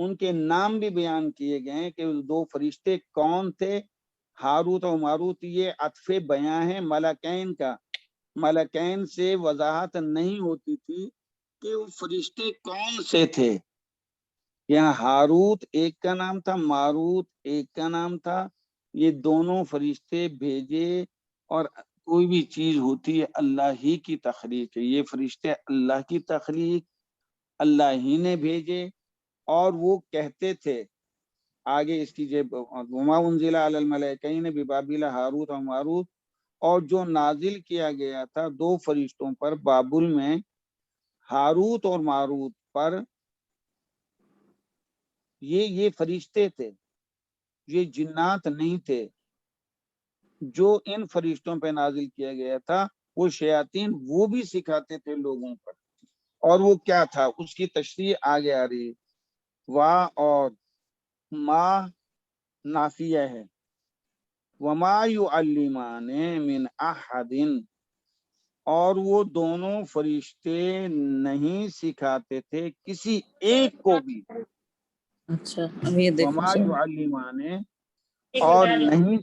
ان کے نام بھی بیان کیے گئے ہیں کہ دو فرشتے کون تھے. ہاروت اور ماروت یہ عطف بیاں ہے ملکین کا. ملکین سے وضاحت نہیں ہوتی تھی کہ وہ فرشتے کون سے تھے. یہاں ہاروت ایک کا نام تھا، ماروت ایک کا نام تھا. یہ دونوں فرشتے بھیجے، اور کوئی بھی چیز ہوتی ہے اللہ ہی کی تخلیق ہے. یہ فرشتے اللہ کی تخلیق، اللہ ہی نے بھیجے. اور وہ کہتے تھے آگے اس کی وما انزل علی الملائکین ببابل ہاروت و ماروت، اور جو نازل کیا گیا تھا دو فرشتوں پر بابل میں، ہاروت اور ماروت پر، یہ فرشتے تھے، یہ جنات نہیں تھے. جو ان فرشتوں پہ نازل کیا گیا تھا وہ شیاطین وہ بھی سکھاتے تھے لوگوں پر. اور وہ کیا تھا اس کی تشریح آگے آ رہی ہے. وا اور ما نافیہ ہے. وما یعلمان من احد، اور وہ دونوں فرشتے نہیں سکھاتے تھے کسی ایک کو بھی. اچھا اب یہ دیکھو وما سر، یعلمان، اور نہیں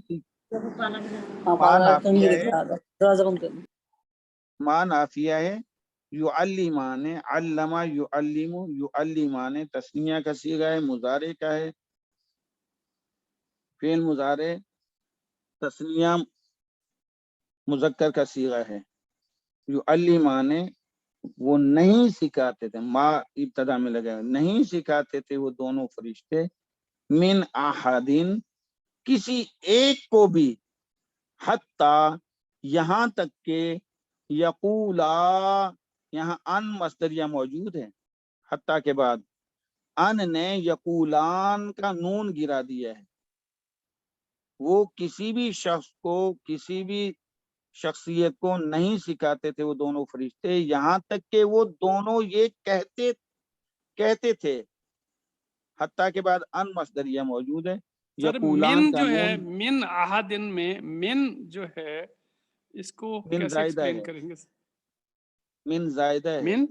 ما نافیہ ہے، دروازہ بند کر دو. ما نافیہ ہے. یعلمان، علم یعلم، یعلمان تسنیہ کا صیغہ ہے، مضارع کا ہے. فعل مضارع تسنیہ مذکر کا صیغہ ہے. یعلمان وہ نہیں سکھاتے تھے، ما ابتدا میں لگا، نہیں سکھاتے تھے وہ دونوں فرشتے، من احدین کسی ایک کو بھی، حتی یہاں تک کہ یقولا، یہاں ان مصدریہ موجود ہے، حتی کے بعد ان نے یقولان کا نون گرا دیا ہے. وہ کسی بھی شخص کو، کسی بھی شخصیت کو نہیں سکھاتے تھے وہ دونوں فرشتے، یہاں تک کہ وہ دونوں یہ کہتے تھے. حتیٰ کے بعد ان مصدریہ موجود ہے. سر یقولان من کا جو ہے، نون من احدن میں من جو ہے اس کو من کیسے زائدہ ایکسپلین ہے، کریں گے؟ من زائدہ ہے، من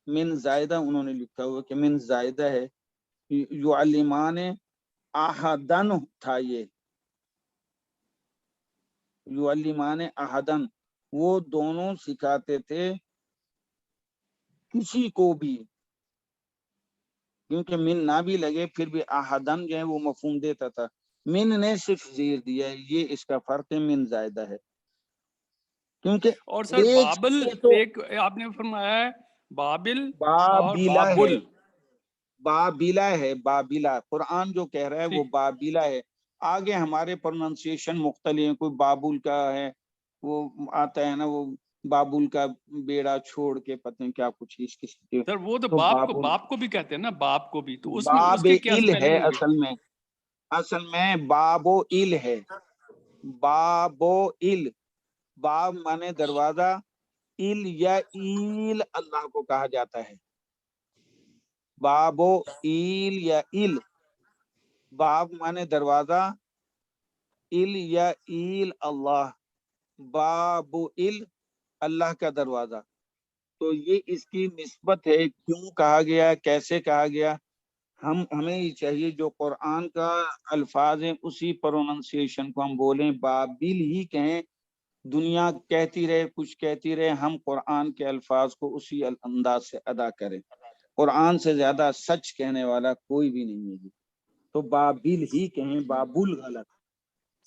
من زائدہ انہوں نے لکھا ہوا کہ من زائدہ ہے. یعلمان احدن تھا، یہ یعلمان احدن وہ دونوں سکھاتے تھے کسی کو بھی، کیونکہ من نہ بھی لگے پھر بھی احدن جو ہے وہ مفہوم دیتا تھا. من نے صرف زیر دیا ہے، یہ اس کا فرق ہے، من زائدہ ہے. کیونکہ اور سر ایک بابل سے تو ایک آپ نے فرمایا ہے بابل اور بابیلا ہے، بابل، بابیلا ہے، بابیلا قرآن جو کہہ رہا ہے وہ ٹھیک. بابیلا ہے. آگے ہمارے پروننسیشن مختلف ہیں، کوئی بابل کا ہے، وہ آتا ہے نا وہ بابل کا بیڑا چھوڑ کے پتہ نہیں کیا کچھ اس قسم کے. سر وہ تو تو باپ کو بھی کہتے ہیں نا، باپ کو بھی، تو اس میں اس باب کی کیا ال ہے، سپیلنگ ہوگی؟ اصل میں باب و ال ہے. باب و ال، باب مانے دروازہ، ال یا ایل اللہ کو کہا جاتا ہے. باب و ایل یا ال، باب مانے دروازہ، ال یا ایل اللہ، باب و ال اللہ کا دروازہ. تو یہ اس کی نسبت ہے، کیوں کہا گیا، کیسے کہا گیا. ہمیں یہ چاہیے جو قرآن کا الفاظ ہیں اسی پروننسیشن کو ہم بولیں، بابل ہی کہیں. دنیا کہتی رہے، کچھ کہتی رہے، ہم قرآن کے الفاظ کو اسی انداز سے ادا کریں. قرآن سے زیادہ سچ کہنے والا کوئی بھی نہیں ہے. تو بابل ہی کہیں، بابل غلط.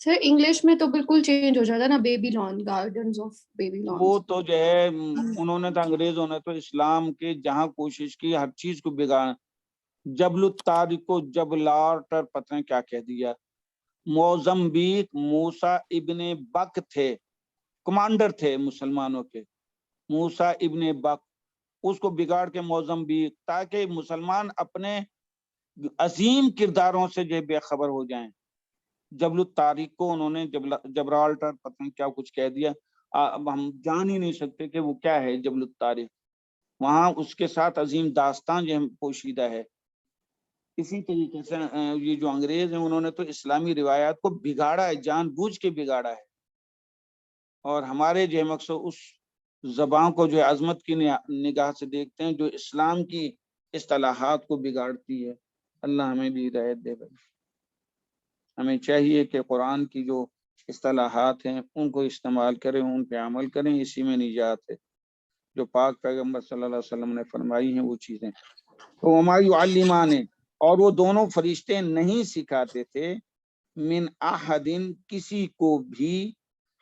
سر انگلش میں تو بالکل چینج ہو جاتا ہے نا، baby lawn, gardens of baby lawn. وہ تو جو ہے انہوں نے تو، انگریزوں نے تو اسلام کے جہاں کوشش کی ہر چیز کو بگاڑ، جبل الطارق کو جبلارٹر پتہ نہیں کیا کہہ دیا. موزمبیق موسیٰ ابن بک تھے، کمانڈر تھے مسلمانوں کے، موسیٰ ابن بک، اس کو بگاڑ کے موزمبیق، تاکہ مسلمان اپنے عظیم کرداروں سے جو بے خبر ہو جائیں. جبل الطارق کو انہوں نے جبرالٹر پتہ نہیں کیا کچھ کہہ دیا. اب ہم جان ہی نہیں سکتے کہ وہ کیا ہے جبل الطارق. وہاں اس کے ساتھ عظیم داستان جو پوشیدہ ہے. اسی طریقے سے یہ جو انگریز ہیں انہوں نے تو اسلامی روایات کو بگاڑا ہے، جان بوجھ کے بگاڑا ہے. اور ہمارے جو مقصد اس زبان کو جو عظمت کی نگاہ سے دیکھتے ہیں جو اسلام کی اصطلاحات کو بگاڑتی ہے. اللہ ہمیں بھی ہدایت دے بھائی. ہمیں چاہیے کہ قرآن کی جو اصطلاحات ہیں ان کو استعمال کریں، ان پہ عمل کریں، اسی میں نجات ہے. جو پاک پیغمبر صلی اللہ علیہ وسلم نے فرمائی ہیں وہ چیزیں. تو وما یعلمان، اور وہ دونوں فرشتے نہیں سکھاتے تھے، من احدن کسی کو بھی،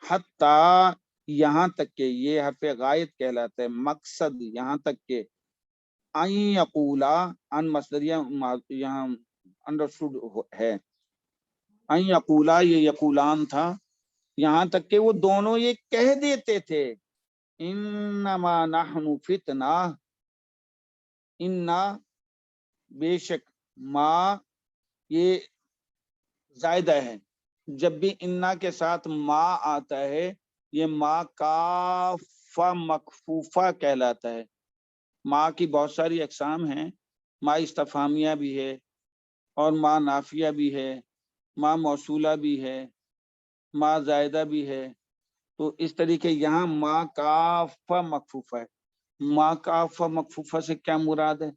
حتی یہاں تک کہ، یہ حرف غائط کہلاتا ہے، مقصد یہاں تک کہ، ان یقولا، ان مصدریہ یہاں انڈرسٹوڈ ہے، ان یقولا یہ یقولان تھا، یہاں تک کہ وہ دونوں یہ کہہ دیتے تھے، انما نحن فتنہ، انا بے شک، ما یہ زائدہ ہے. جب بھی انا کے ساتھ ما آتا ہے یہ ما کافہ مکفوفہ کہلاتا ہے. ما کی بہت ساری اقسام ہیں، ما استفہامیہ بھی ہے اور ما نافیہ بھی ہے، ما موصولہ بھی ہے، ما زائدہ بھی ہے. تو اس طریقے یہاں ما کافہ مکفوفہ ہے. ما کافہ مکفوفہ سے کیا مراد ہے؟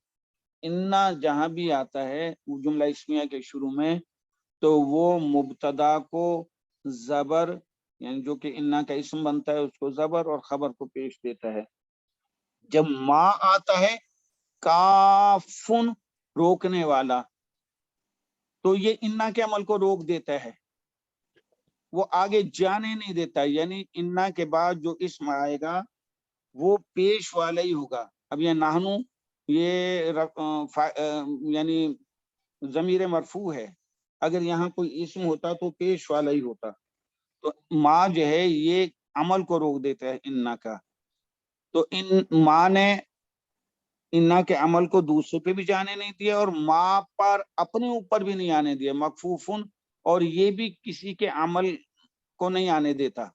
انا جہاں بھی آتا ہے وہ جملہ اسمیہ کے شروع میں، تو وہ مبتدا کو زبر، یعنی جو کہ انا کا اسم بنتا ہے اس کو زبر اور خبر کو پیش دیتا ہے. جب ما آتا ہے کافن روکنے والا، تو یہ انا کے عمل کو روک دیتا ہے، وہ آگے جانے نہیں دیتا. یعنی انا کے بعد جو اسم آئے گا وہ پیش والا ہی ہوگا. اب یہ نحنو یہ یعنی ضمیر مرفوع ہے، اگر یہاں کوئی اسم ہوتا تو پیش والا ہی ہوتا. تو ما جو ہے یہ عمل کو روک دیتا ہے انا کا. تو ما نے انا کے عمل کو دوسرے پہ بھی جانے نہیں دیا اور ما پر اپنے اوپر بھی نہیں آنے دیا، مکفوفن، اور یہ بھی کسی کے عمل کو نہیں آنے دیتا.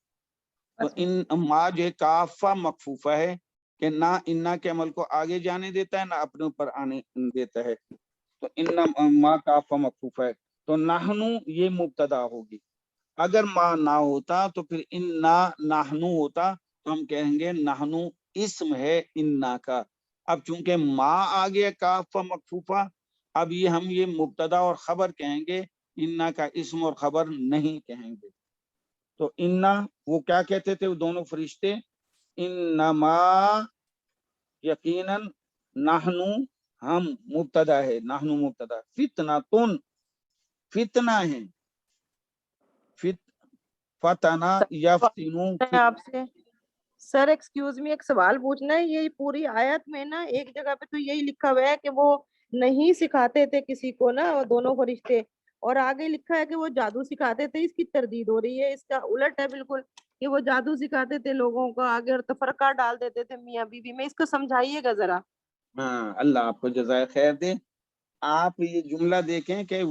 تو ما جو ہے کافہ مکفوفہ ہے کہ نہ انا کے عمل کو آگے جانے دیتا ہے نہ اپنے اوپر آنے دیتا ہے. تو انا ما کافہ مکفوفہ ہے. تو نحنو یہ مبتدا ہوگی. اگر ما نہ ہوتا تو پھر انا نحنو ہوتا، تو ہم کہیں گے نحنو اسم ہے انا کا. اب چونکہ ما آگے کافہ مکفوفہ، اب یہ ہم یہ مبتدا اور خبر کہیں گے، انا کا اسم اور خبر نہیں کہیں گے. تو انا وہ کیا کہتے تھے وہ دونوں فرشتے؟ انما یقیناً، نحنو ہم مبتدا ہے، نحنو مبتدا، فتنہ فتنہ ہے، فتنہ یفتنو میں آپ سے سر ایکسکیوز می ایک سوال پوچھنا ہے. یہ پوری آیت میں نا ایک جگہ پہ تو یہی لکھا ہوا ہے کہ وہ نہیں سکھاتے تھے کسی کو نا، وہ دونوں فرشتے، اور آگے لکھا ہے کہ وہ جادو سکھاتے تھے. اس کی تردید ہو رہی ہے، اس کا الٹ ہے بالکل، کہ وہ جادو سکھاتے تھے لوگوں کو آگے اور تفرقہ ڈال دیتے تھے میاں بیوی میں. اس کو سمجھائیے گا ذرا. ہاں، اللہ آپ کو جزائے خیر دے. آپ یہ جملہ دیکھیں کہ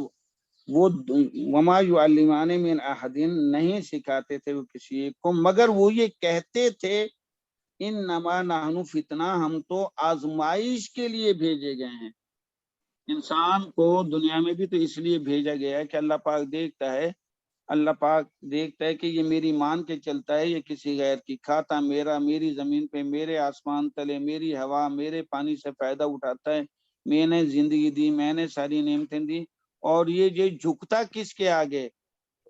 وہ وما یعلمان من احد نہیں سکھاتے تھے وہ کسی ایک کو، مگر وہ یہ کہتے تھے انما نحن فتنہ، ہم تو آزمائش کے لیے بھیجے گئے ہیں. انسان کو دنیا میں بھی تو اس لیے بھیجا گیا ہے کہ اللہ پاک دیکھتا ہے کہ یہ میری مان کے چلتا ہے، یہ کسی غیر کی کھاتا، میری زمین پہ، میرے آسمان تلے، میری ہوا، میرے پانی سے فائدہ اٹھاتا ہے، میں نے زندگی دی، میں نے ساری نعمتیں دی، اور یہ جھکتا کس کے آگے؟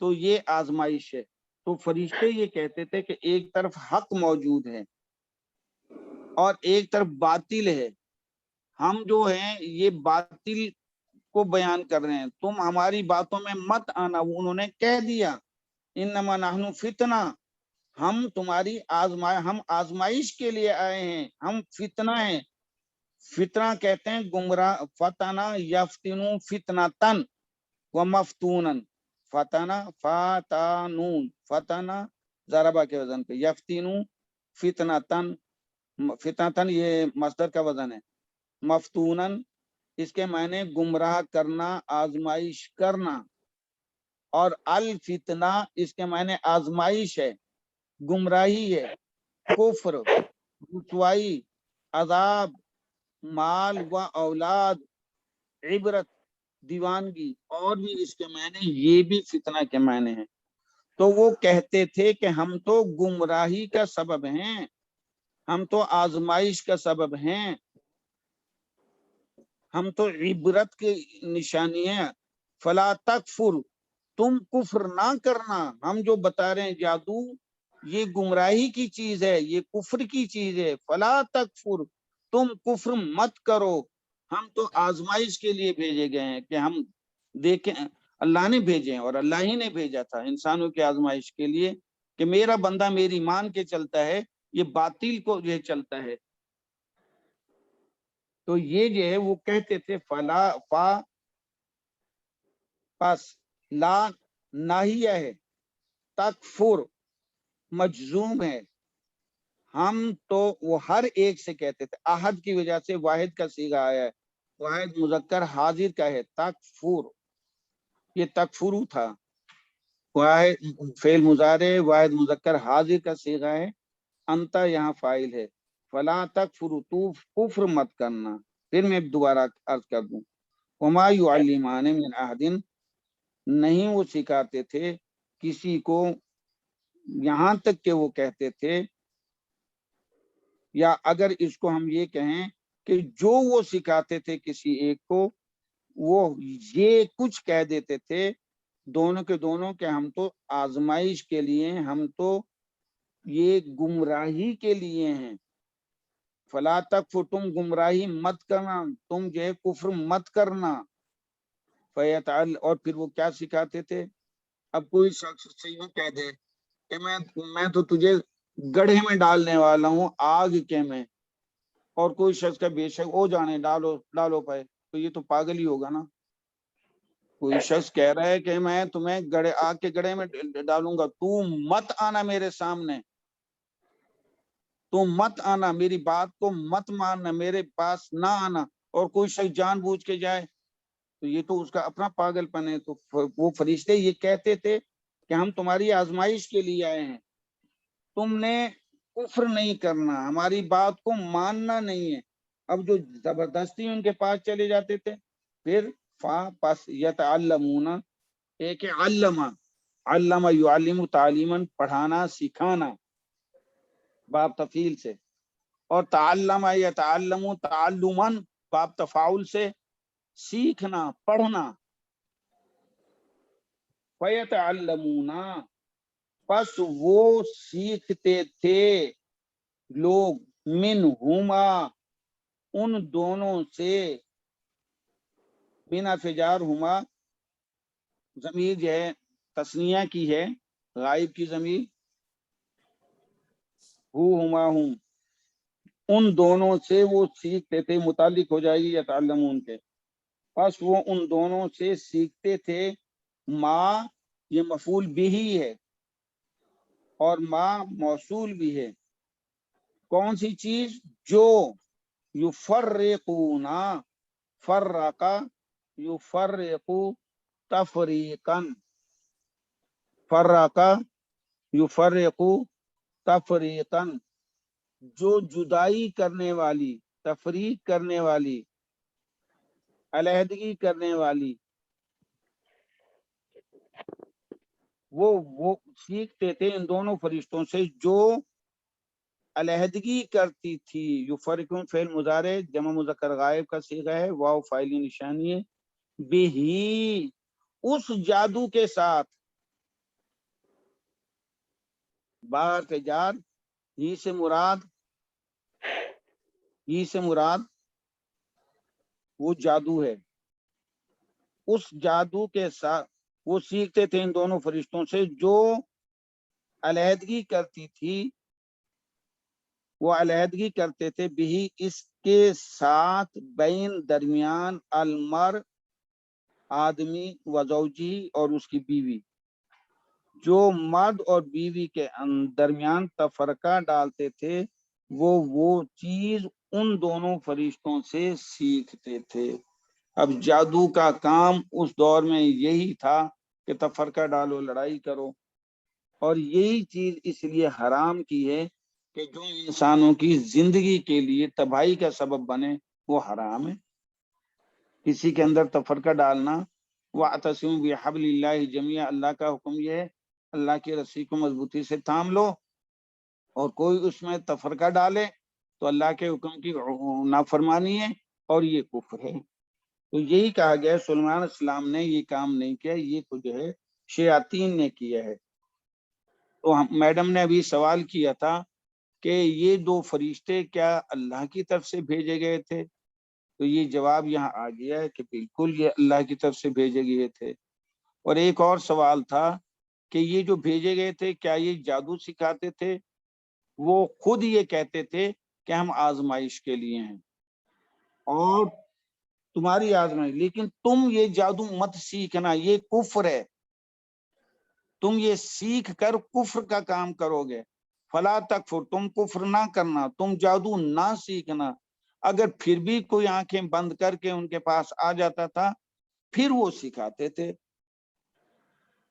تو یہ آزمائش ہے. تو فرشتے یہ کہتے تھے کہ ایک طرف حق موجود ہے اور ایک طرف باطل ہے، ہم جو ہیں یہ باطل کو بیان کر رہے ہیں، تم ہماری باتوں میں مت آنا. انہوں نے کہہ دیا انما نحن فتنہ، ہم تمہاری ہم آزمائش کے لیے آئے ہیں، ہم فتنہ ہیں. فتنہ کہتے ہیں گمراہ، فتنہ یفتنو فتنتن و مفتونن، فتنہ فاتانون، فتنہ ضربہ کے وزن پہ، یفتنو فتنتن، فتنتن یہ مصدر کا وزن ہے، مفتونن اس کے معنی گمراہ کرنا، آزمائش کرنا، اور الفتنہ اس کے معنی آزمائش ہے، گمراہی ہے، کفر، رسوائی، عذاب، مال و اولاد، عبرت، دیوانگی، اور بھی اس کے معنی یہ بھی فتنہ کے معنی ہیں. تو وہ کہتے تھے کہ ہم تو گمراہی کا سبب ہیں، ہم تو آزمائش کا سبب ہیں، ہم تو عبرت کی نشانی ہے. فلا تکفر، تم کفر نہ کرنا. ہم جو بتا رہے ہیں جادو یہ گمراہی کی چیز ہے، یہ کفر کی چیز ہے. فلا تکفر، تم کفر مت کرو. ہم تو آزمائش کے لیے بھیجے گئے ہیں کہ ہم دیکھیں، اللہ نے بھیجے ہیں اور اللہ ہی نے بھیجا تھا انسانوں کی آزمائش کے لیے کہ میرا بندہ میری مان کے چلتا ہے، یہ باطل کو جو چلتا ہے. تو یہ جو ہے وہ کہتے تھے فلا فا پس لا ناہیہ ہے، تکفر مجزوم ہے. ہم تو وہ ہر ایک سے کہتے تھے، احد کی وجہ سے واحد کا صیغہ آیا ہے، واحد مذکر حاضر کا ہے. تکفر یہ تکفرو تھا، واحد فعل مضارع واحد مذکر حاضر کا صیغہ ہے، انتا یہاں فاعل ہے. فلا تکفر، تو کفر مت کرنا. پھر میں دوبارہ عرض کر دوں، وما یعلمان من احد، نہیں وہ سکھاتے تھے کسی کو، یہاں تک کہ وہ کہتے تھے، یا اگر اس کو ہم یہ کہیں کہ جو وہ سکھاتے تھے کسی ایک کو، وہ یہ کچھ کہہ دیتے تھے دونوں کے دونوں کہ ہم تو آزمائش کے لیے، ہم تو یہ گمراہی کے لیے ہیں. فلا تکفر، تم گمراہی مت کرنا، تم جو ہے کفر مت کرنا. اور پھر وہ کیا سکھاتے تھے؟ اب کوئی شخص سے یوں کہہ دے کہ میں تو تجھے گڑھے میں ڈالنے والا ہوں آگ کے میں، اور کوئی شخص کا بے شک او جانے ڈالو پائے، تو یہ تو پاگل ہی ہوگا نا. کوئی شخص کہہ رہا ہے کہ میں تمہیں آگ کے گڑھے میں ڈالوں گا، تو مت آنا میرے سامنے، تو مت آنا، میری بات کو مت ماننا، میرے پاس نہ آنا. اور کوئی شخص جان بوجھ کے جائے تو یہ تو اس کا اپنا پاگل پن ہے. تو وہ فرشتے یہ کہتے تھے کہ ہم تمہاری آزمائش کے لیے آئے ہیں، تم نے کفر نہیں کرنا، ہماری بات کو ماننا نہیں ہے. اب جو زبردستی ان کے پاس چلے جاتے تھے، پھر پس یتعلمون، ایک علم یعلم تعلیما، پڑھانا سکھانا باب تفعیل سے، اور تعلم یتعلم تعلما باب تفاعل سے، سیکھنا پڑھنا. فیتعلمون، پس وہ سیکھتے تھے لوگ، منہما، ان دونوں سے. بنا فجار ہما ضمیر جو ہے تثنیہ کی ہے، غائب کی ضمیر، ہما ہم، ان دونوں سے وہ سیکھتے تھے، متعلق ہو جائے گی یتعلمون کے. پس وہ ان دونوں سے سیکھتے تھے. ما یہ مفعول بھی ہے اور ما موصول بھی ہے. کون سی چیز؟ جو یفرقون، فرق یفرق تفریقا، فرق یفرق تفریقا، جو جدائی کرنے والی، تفریق کرنے والی، علیحدگی کرنے والی. وہ سیکھتے تھے ان دونوں فرشتوں سے جو علیحدگی کرتی تھی. یفرقون فعل مضارع جمع مذکر غائب کا صیغہ ہے، واو فاعلی نشانی ہے. بہی، اس جادو کے ساتھ، باہر سے جار، ہی سے مراد وہ جادو ہے. اس جادو کے ساتھ وہ سیکھتے تھے ان دونوں فرشتوں سے جو علیحدگی کرتی تھی، وہ علیحدگی کرتے تھے بھی اس کے ساتھ، بین درمیان، المر آدمی، و زوجی اور اس کی بیوی، جو مرد اور بیوی کے درمیان تفرقہ ڈالتے تھے، وہ چیز ان دونوں فرشتوں سے سیکھتے تھے. اب جادو کا کام اس دور میں یہی تھا کہ تفرقہ ڈالو، لڑائی کرو، اور یہی چیز اس لیے حرام کی ہے کہ جو انسانوں کی زندگی کے لیے تباہی کا سبب بنے وہ حرام ہے. کسی کے اندر تفرقہ ڈالنا، وَاعْتَصِمُوا بِحَبْلِ اللَّهِ جَمِيعًا، اللہ کا حکم یہ ہے اللہ کی رسی کو مضبوطی سے تھام لو، اور کوئی اس میں تفرقہ ڈالے تو اللہ کے حکم کی نافرمانی ہے اور یہ کفر ہے. تو یہی کہا گیا ہے سلیمان علیہ السلام نے یہ کام نہیں کیا، یہ تو جو ہے شیاطین نے کیا ہے۔ تو میڈم نے ابھی سوال کیا تھا کہ یہ دو فرشتے کیا اللہ کی طرف سے بھیجے گئے تھے؟ تو یہ جواب یہاں آ گیا ہے کہ بالکل یہ اللہ کی طرف سے بھیجے گئے تھے۔ اور ایک اور سوال تھا کہ یہ جو بھیجے گئے تھے کیا یہ جادو سکھاتے تھے؟ وہ خود یہ کہتے تھے کہ ہم آزمائش کے لیے ہیں اور تمہاری آزمائش، لیکن تم یہ جادو مت سیکھنا، یہ کفر ہے، تم یہ سیکھ کر کفر کا کام کرو گے۔ فلا تکفر، تم کفر نہ کرنا، تم جادو نہ سیکھنا۔ اگر پھر بھی کوئی آنکھیں بند کر کے ان کے پاس آ جاتا تھا پھر وہ سکھاتے تھے۔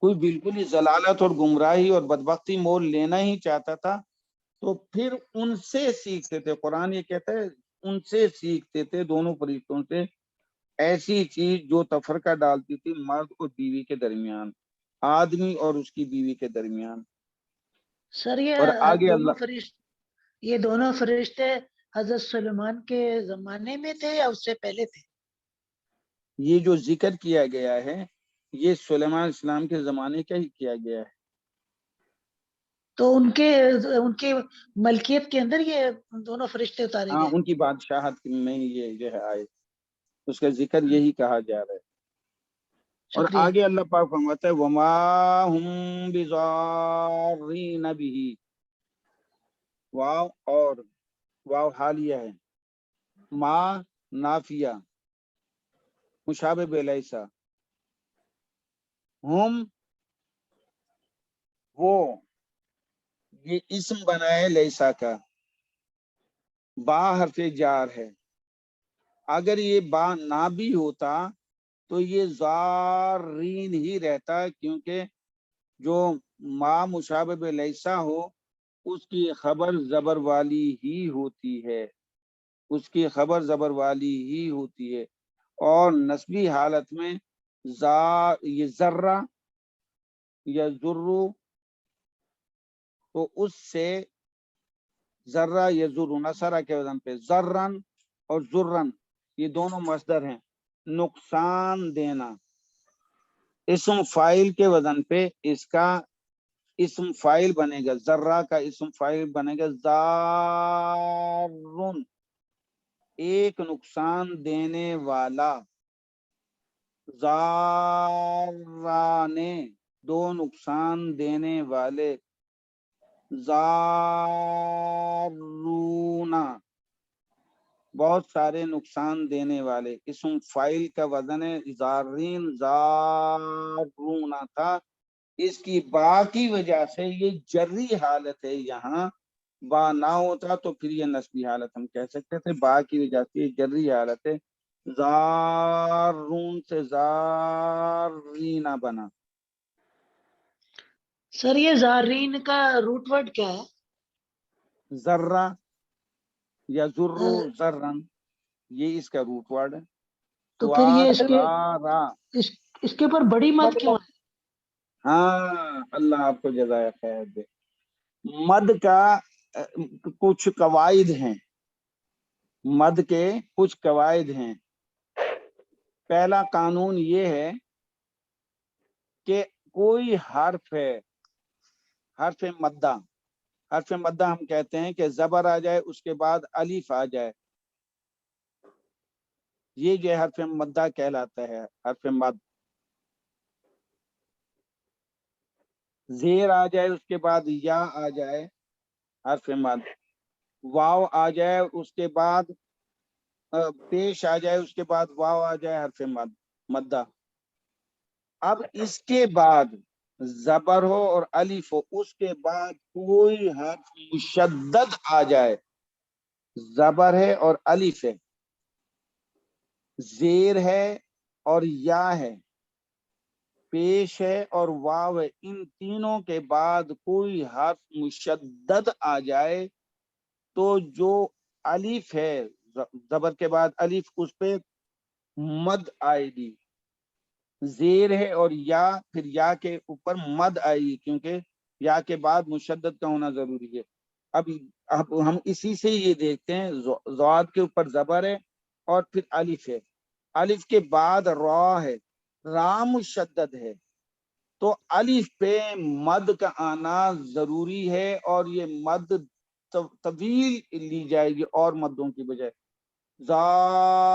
کوئی بالکل ہی ضلالت اور گمراہی اور بدبختی مول لینا ہی چاہتا تھا تو پھر ان سے سیکھتے تھے۔ قرآن یہ کہتا ہے ان سے سیکھتے تھے، دونوں فرشتوں سے، ایسی چیز جو تفرقہ ڈالتی تھی مرد اور بیوی کے درمیان، آدمی اور اس کی بیوی کے درمیان۔ سر یہ اور آگے یہ دونوں فرشتے حضرت سلیمان کے زمانے میں تھے یا اس سے پہلے تھے؟ یہ جو ذکر کیا گیا ہے یہ سلیمان علیہ السلام کے زمانے کا ہی کیا گیا ہے۔ تو ان کے ملکیت کے اندر یہ دونوں فرشتے اتارے ہاں، گئے؟ ان کی بادشاہت میں ہی یہ جو ہے آئے، اس کا ذکر یہی کہا جا رہا ہے۔ اور شکریہ۔ آگے اللہ پاک فرماتا ہے وما ہم بضارین بہ، واو اور واو حالیہ ہے، ما نافیہ مشابہ بلیسا، ہم وہ، یہ اسم بنا ہے لیسا کا، با حرف جار ہے، اگر یہ با نہ بھی ہوتا تو یہ زارین ہی رہتا، کیونکہ جو ما مشابہ لیسا ہو اس کی خبر زبر والی ہی ہوتی ہے، اس کی خبر زبر والی ہی ہوتی ہے۔ اور نسبی حالت میں یہ ذرہ یا ذرو، تو اس سے ذرہ یا ذرو نصرہ کے وزن پہ ذرن اور ذرن یہ دونوں مصدر ہیں، نقصان دینا۔ اسم فاعل کے وزن پہ اس کا اسم فاعل بنے گا، ذرہ کا اسم فاعل بنے گا زارن، ایک نقصان دینے والا، زارانے دو نقصان دینے والے، زارونا بہت سارے نقصان دینے والے۔ اسم فاعل کا وزن ہے زارین، زارونا تھا، اس کی با کی وجہ سے یہ جری حالت ہے، یہاں با نہ ہوتا تو پھر یہ نسبی حالت ہم کہہ سکتے تھے، با کی وجہ سے یہ جری حالت ہے، زارون سے زارینا بنا۔ سر یہ زارین کا روٹ ورڈ کیا ہے؟ ذرہ یا ذرو ذرن، یہ اس کا روٹ ورڈ ہے۔ تو پھر یہ زارا، اس کے اوپر بڑی مد کیوں ہے؟ ہاں اللہ آپ کو جزائے خیر دے۔ مد کا کچھ قواعد ہیں، مد کے کچھ قواعد ہیں۔ پہلا قانون یہ ہے کہ کوئی حرف ہے، حرف مدہ، حرف مدہ ہم کہتے ہیں کہ زبر آ جائے اس کے بعد الف آ جائے، یہ جو حرف مدہ کہلاتا ہے، حرف مد۔ زیر آ جائے اس کے بعد یا آ جائے حرف مد، واو آ جائے اس کے بعد پیش آ جائے اس کے بعد واو آ جائے حرف مدہ۔ اب اس کے بعد زبر ہو اور الف ہو، اس کے بعد کوئی حرف مشدد آ جائے، زبر ہے اور الف ہے، زیر ہے اور یا ہے، پیش ہے اور واو ہے، ان تینوں کے بعد کوئی حرف مشدد آ جائے تو جو الف ہے زبر کے بعد الف، اس پہ مد آئے گی، زیر ہے اور یا، پھر یا کے اوپر مد آئے گی، کیونکہ یا کے بعد مشدد کا ہونا ضروری ہے۔ اب ہم اسی سے یہ دیکھتے ہیں، ضاد کے اوپر زبر ہے اور پھر الف ہے، الف کے بعد را ہے، را مشدد ہے، تو الف پہ مد کا آنا ضروری ہے، اور یہ مد طویل لی جائے گی اور مدوں کی بجائے. زارینا،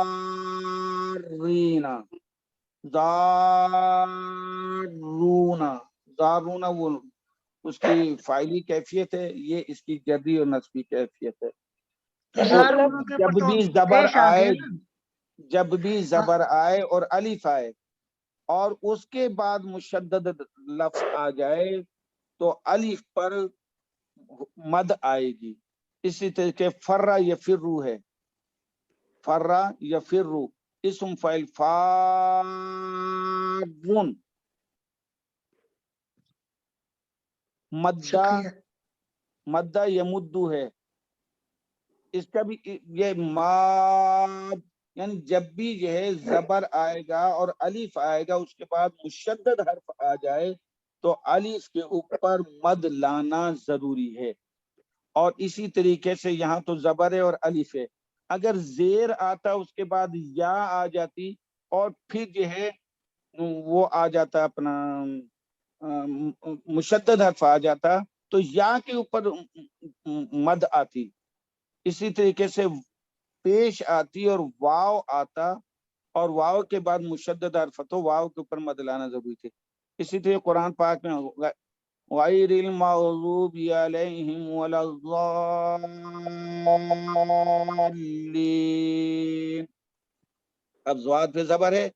زارونا، زارونا وہ اس کی فائلی کیفیت ہے، یہ اس کی جری اور نصبی کیفیت ہے. زارونوں کے جب اوپر تو بھی زبر پیش آ آئے، گئے نا. جب بھی زبر آئے اور الف آئے اور اس کے بعد مشدد لفظ آ جائے تو الف پر مد آئے گی. اسی طریقے فرا یفرو ہے، فرا یفرو اسم فاعل فارون، مدہ، شکریہ. مدہ یمدو ہے، اس کا بھی یہ ماد، یعنی جب بھی جو ہے زبر آئے گا اور الف آئے گا اس کے بعد مشدد حرف آ جائے تو الف کے اوپر مد لانا ضروری ہے. اور اسی طریقے سے یہاں تو زبر ہے اور الف ہے، اگر زیر آتا اس کے بعد یا آ جاتی اور پھر جو ہے وہ آ جاتا اپنا مشدد حرف آ جاتا تو یا کے اوپر مد آتی. اسی طریقے سے پیش آتی اور واو آتا اور واو کے بعد مشدد حرف تو واو کے اوپر مد لانا ضروری تھے. اسی طرح قرآن پاک میں غیر المغضوب علیہم ولا الضالین، اب ضاد پہ زبر ہے،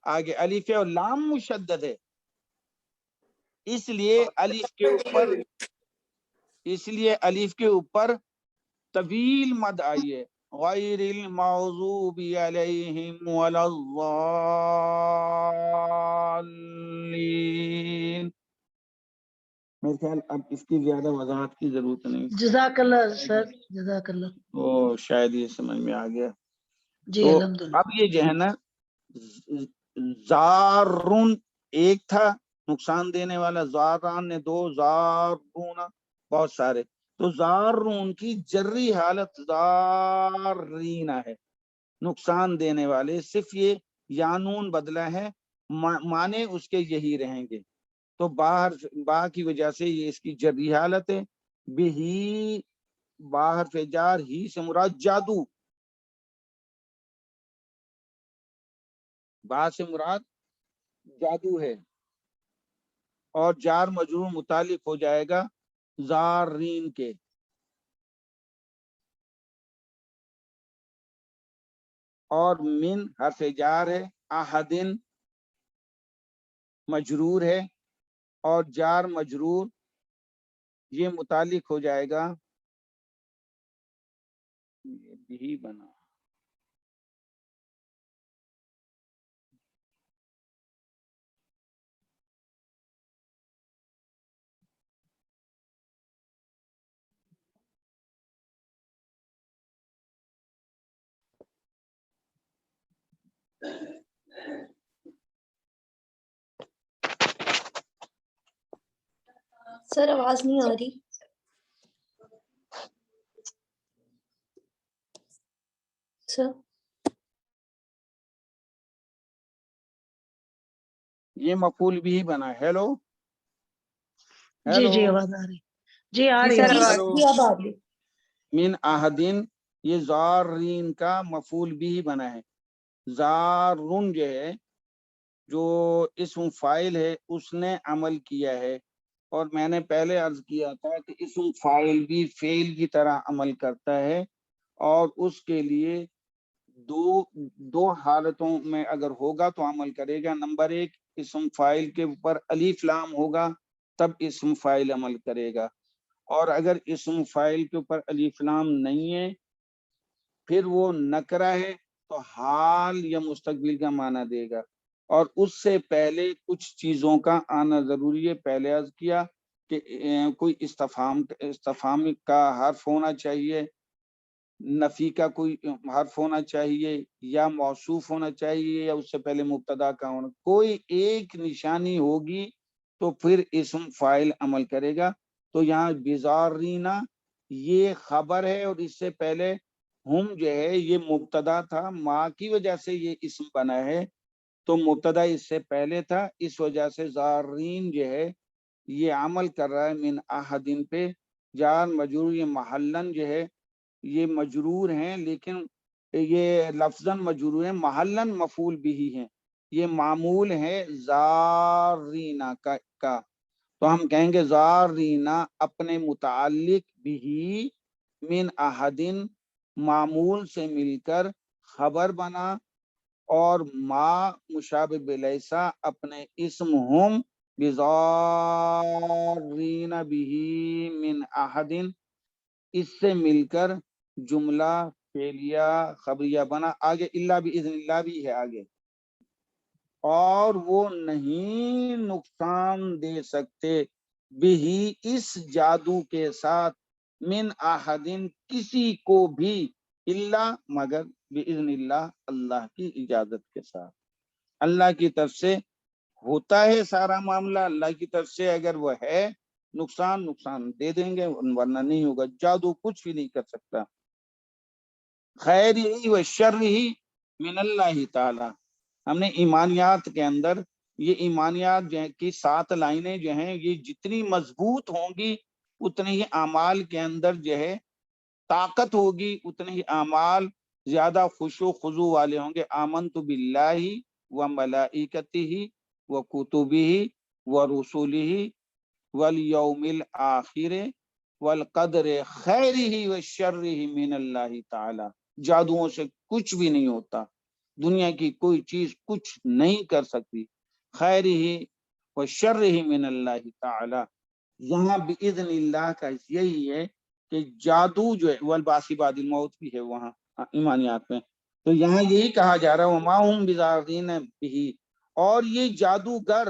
آگے الف ہے اور لام مشدد ہے، اس لیے الف کے اوپر طویل مد آئی ہے. غیر المغضوب علیہم ولا الضالین. میرے خیال اب اس کی زیادہ وضاحت کی ضرورت نہیں، جزاک اللہ سر، جزاک اللہ. تو شاید یہ سمجھ میں آ گیا. جی تو الحمدللہ. اب یہ جو ہے نا زارون ایک تھا نقصان دینے والا، زاران نے دو، زارون بہت سارے، تو زارون کی جری حالت زارینا ہے، نقصان دینے والے، صرف یہ یانون بدلا ہے، معنی اس کے یہی رہیں گے. تو با کی وجہ سے یہ اس کی جری حالت ہے. بہی باہر فجار ہی سے مراد جادو، با سے مراد جادو ہے، اور جار مجرور متعلق ہو جائے گا زارین کے. اور من حرف جار ہے، احدن مجرور ہے، اور جار مجرور یہ متعلق ہو جائے گا، یہ بھی بنا سر آواز نہیں آ رہی. سر یہ مفعول بھی بنا. ہیلو جی جی آواز آ رہی. جی آ جی رہی سر ہے. آواز. جی اب آ رہی. من احدن یہ زارین کا مفعول بھی بنا ہے. زارون جو ہے جو اسم فاعل ہے اس نے عمل کیا ہے، اور میں نے پہلے عرض کیا تھا کہ اسم فاعل بھی فعل کی طرح عمل کرتا ہے، اور اس کے لیے دو حالتوں میں اگر ہوگا تو عمل کرے گا. نمبر ایک، اسم فاعل کے اوپر الف لام ہوگا تب اسم فاعل عمل کرے گا، اور اگر اسم فاعل کے اوپر الف لام نہیں ہے پھر وہ نکرہ ہے تو حال یا مستقبل کا معنی دے گا، اور اس سے پہلے کچھ چیزوں کا آنا ضروری ہے. پہلے عرض کیا کہ کوئی استفہام کا حرف ہونا چاہیے، نفی کا کوئی حرف ہونا چاہیے، یا موصوف ہونا چاہیے، یا اس سے پہلے مبتدا کا ہونا، کوئی ایک نشانی ہوگی تو پھر اسم فاعل عمل کرے گا. تو یہاں بزارینا یہ خبر ہے اور اس سے پہلے ہم جو ہے یہ مبتدا تھا، ما کی وجہ سے یہ اسم بنا ہے، تو مبتدا اس سے پہلے تھا، اس وجہ سے زارین جو ہے یہ عمل کر رہا ہے من احدین پہ، جار مجرور، یہ محلن جو ہے یہ مجرور ہیں، لیکن یہ لفظاً مجرور ہیں، محلن مفعول بھی ہیں، یہ معمول ہے زارینا کا، تو ہم کہیں گے زارینا اپنے متعلق بھی من احدین معمول سے مل کر خبر بنا، اور ما مشابہ بلیسا اپنے اسم ہم بزارین بھی من احدین اس سے مل کر جملہ فعلیہ خبریہ بنا۔ آگے اللہ باذن اللہ بھی ہے آگے، اور وہ نہیں نقصان دے سکتے بھی اس جادو کے ساتھ من احدین کسی کو بھی، اللہ مگر باذن اللہ اللہ کی اجازت کے ساتھ، اللہ کی طرف سے ہوتا ہے سارا معاملہ، اللہ کی طرف سے اگر وہ ہے نقصان دے دیں گے، ورنہ نہیں ہوگا، جادو کچھ بھی نہیں کر سکتا۔ خیر ہی و شر ہی من اللہ تعالی، ہم نے ایمانیات کے اندر یہ ایمانیات جو ہے کی 7 لائنیں جو ہیں یہ جتنی مضبوط ہوں گی اتنے ہی اعمال کے اندر جو ہے طاقت ہوگی، اتنے ہی اعمال زیادہ خشوع خضوع والے ہوں گے۔ آمنت باللہ و ملائکتہ و کتبہ و رسلہ والیوم الآخر والقدر خیرہ و شرہ من اللہ تعالی، جادوؤں سے کچھ بھی نہیں ہوتا، دنیا کی کوئی چیز کچھ نہیں کر سکتی، خیرہ و شرہ من اللہ تعالی۔ یہاں باذن اللہ کا یہی ہے کہ جادو جو ہے والباسی بعد الموت بھی ہے وہاں ایمانیات میں، تو یہاں یہی کہا جا رہا ہے وما ہم بزارین بہ، اور یہ جادوگر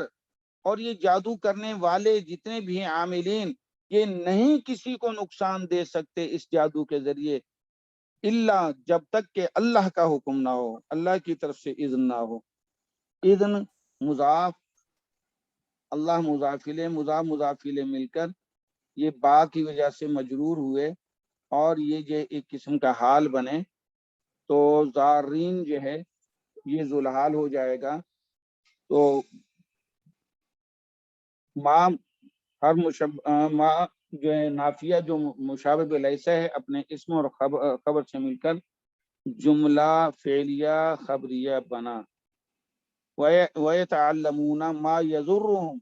اور یہ جادو کرنے والے جتنے بھی ہیں عاملین، یہ نہیں کسی کو نقصان دے سکتے اس جادو کے ذریعے، اللہ جب تک کہ اللہ کا حکم نہ ہو، اللہ کی طرف سے اذن نہ ہو۔ اذن مضاف، اللہ مضاف الیہ، مضاف الیہ مل کر یہ با کی وجہ سے مجرور ہوئے، اور یہ جو ایک قسم کا حال بنے، تو زارین جو ہے یہ ذوالحال ہو جائے گا، تو ما ہر ما جو ہے نافیہ جو مشابہ بلیسا ہے اپنے اسم اور خبر سے مل کر جملہ فعلیہ خبریہ بنا۔ وَيَتَعَلَّمُونَ مَا يَضُرُّهُمْ،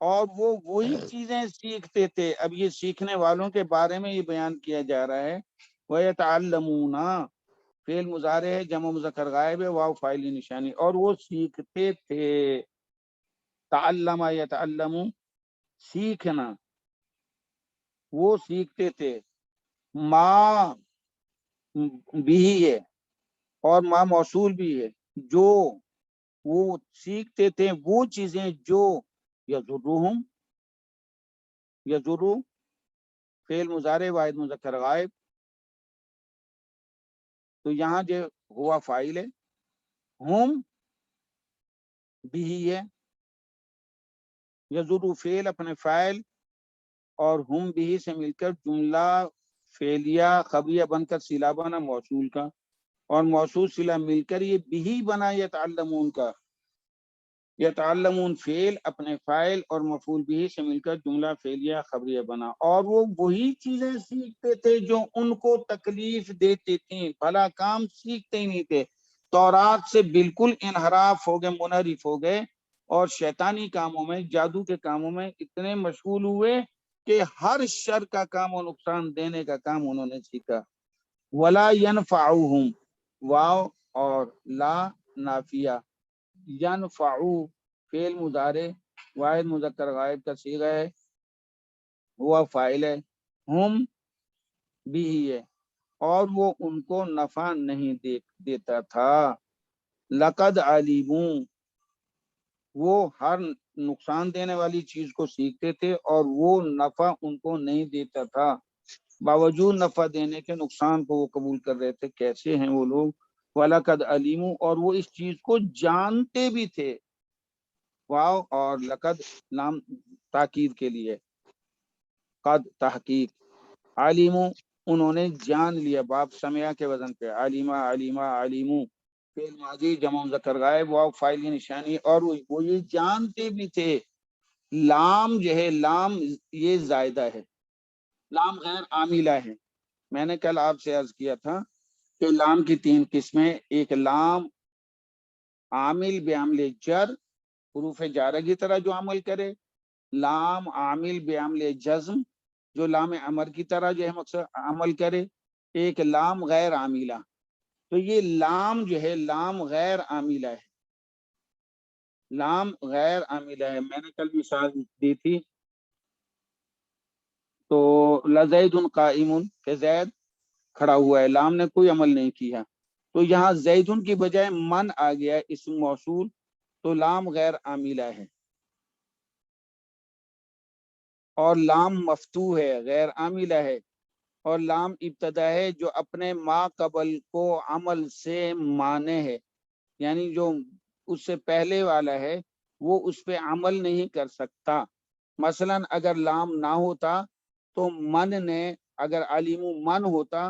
اور وہ وہی چیزیں سیکھتے تھے، اب یہ سیکھنے والوں کے بارے میں یہ بیان کیا جا رہا ہے۔ وَيَتَعَلَّمُونَ فعل مضارع ہے، جمع مذکر غائب ہے، واو فاعل نشانی، اور وہ سیکھتے تھے، تعلم یتعلم سیکھنا، وہ سیکھتے تھے، ما بھی ہے اور ما موصول بھی ہے، جو وہ سیکھتے تھے وہ چیزیں جو یضرہم، یضرو فعل مضارع واحد مذکر غائب، تو یہاں جو ہوا فاعل ہے، ہم بھی ہے، یضرو فعل اپنے فاعل، اور ہم بھی سے مل کر جملہ فعلیہ خبریہ بن کر صلہ بنا موصول کا، اور موصول صلہ مل کر یہ بھی بنا یتعلمون کا، یتعلمون فعل اپنے فاعل اور مفعول بھی سے مل کر جملہ فعلیہ خبریہ بنا، اور وہ وہی چیزیں سیکھتے تھے جو ان کو تکلیف دیتی تھیں، بھلا کام سیکھتے ہی نہیں تھے، تورات سے بالکل انحراف ہو گئے، منحرف ہو گئے، اور شیطانی کاموں میں، جادو کے کاموں میں اتنے مشغول ہوئے کہ ہر شر کا کام اور نقصان دینے کا کام انہوں نے سیکھا۔ ولا ینفعہم، واو اور لا نافیہ، ینفعو فعل مضارع واحد مذکر غائب کا صیغہ ہے، ہوا فاعل ہے، ہم بھی ہے، اور وہ ان کو نفع نہیں دیتا تھا۔ لقد علموا، وہ ہر نقصان دینے والی چیز کو سیکھتے تھے اور وہ نفع ان کو نہیں دیتا تھا، باوجود نفع دینے کے نقصان کو وہ قبول کر رہے تھے۔ کیسے ہیں وہ لوگ؟ وَلَقَدْ عَلِمُوا، اور وہ اس چیز کو جانتے بھی تھے، واو اور لقد نام تاکید کے لیے، قد تحقیق، علموا انہوں نے جان لیا، باب سمیا کے وزن پہ، علیما علیما علیمو، فعل ماضی جمع مذکر غائب، واو فاعل کی نشانی، اور وہ یہ جانتے بھی تھے۔ لام جو ہے، لام یہ زائدہ ہے، لام غیر عاملہ ہے۔ میں نے کل آپ سے عرض کیا تھا کہ لام کی 3 قسمیں، ایک لام عامل بعمل جر، حروف جارہ کی طرح جو عمل کرے، لام عامل بعمل جزم، جو لام امر کی طرح جو ہے مقصد عمل کرے، ایک لام غیر عاملہ۔ تو یہ لام جو ہے لام غیر عاملہ ہے، لام غیر عاملہ ہے۔ میں نے کل مثال دی تھی، تو لزید قائم، کہ زید کھڑا ہوا ہے، لام نے کوئی عمل نہیں کیا، تو یہاں زیدن کی بجائے من آ گیا اسم موصول، تو لام غیر عاملہ ہے۔ اور لام مفتوح ہے، غیر عاملہ ہے، اور لام ابتدا ہے جو اپنے ما قبل کو عمل سے مانے ہے، یعنی جو اس سے پہلے والا ہے وہ اس پہ عمل نہیں کر سکتا۔ مثلا اگر لام نہ ہوتا تو من نے، اگر علیم من ہوتا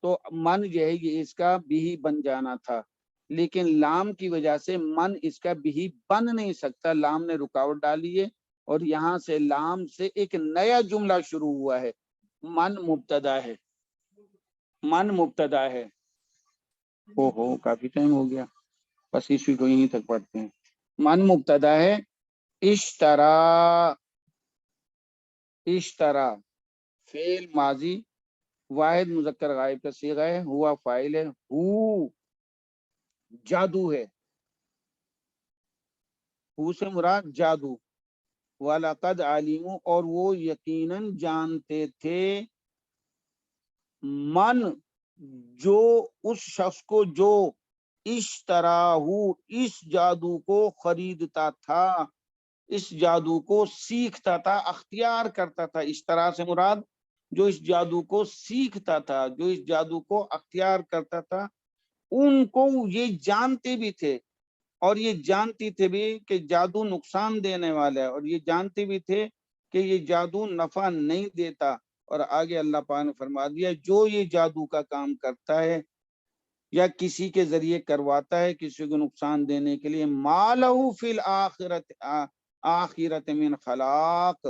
تو من جو ہے یہ اس کا بھی بن جانا تھا، لیکن لام کی وجہ سے من اس کا بھی بن نہیں سکتا، لام نے رکاوٹ ڈالی ہے، اور یہاں سے لام سے ایک نیا جملہ شروع ہوا ہے۔ من مبتدا ہے، من مبتدا ہے۔ ہو کافی ٹائم ہو گیا، بس اسی کو یہیں تک پڑھتے ہیں۔ من مبتدا ہے، اشترا، اشترا فعل ماضی واحد مذکر غائب کا صیغہ ہے، ہوا فاعل ہے، ہو جادو ہے، ہو سے مراد جادو، وَلَقَدْ عَلِمُوا اور وہ یقیناً جانتے تھے، من جو اس شخص کو جو اشتراہو اس جادو کو خریدتا تھا، اس جادو کو سیکھتا تھا، اختیار کرتا تھا۔ اشترا سے مراد جو اس جادو کو سیکھتا تھا، جو اس جادو کو اختیار کرتا تھا، ان کو یہ جانتے بھی تھے، اور یہ جانتی تھے بھی کہ جادو نقصان دینے والا ہے، اور یہ جانتے بھی تھے کہ یہ جادو نفع نہیں دیتا۔ اور آگے اللہ پاک نے فرما دیا جو یہ جادو کا کام کرتا ہے یا کسی کے ذریعے کرواتا ہے کسی کو نقصان دینے کے لیے، ما لہو فی الآخرت آخرت من خلاق،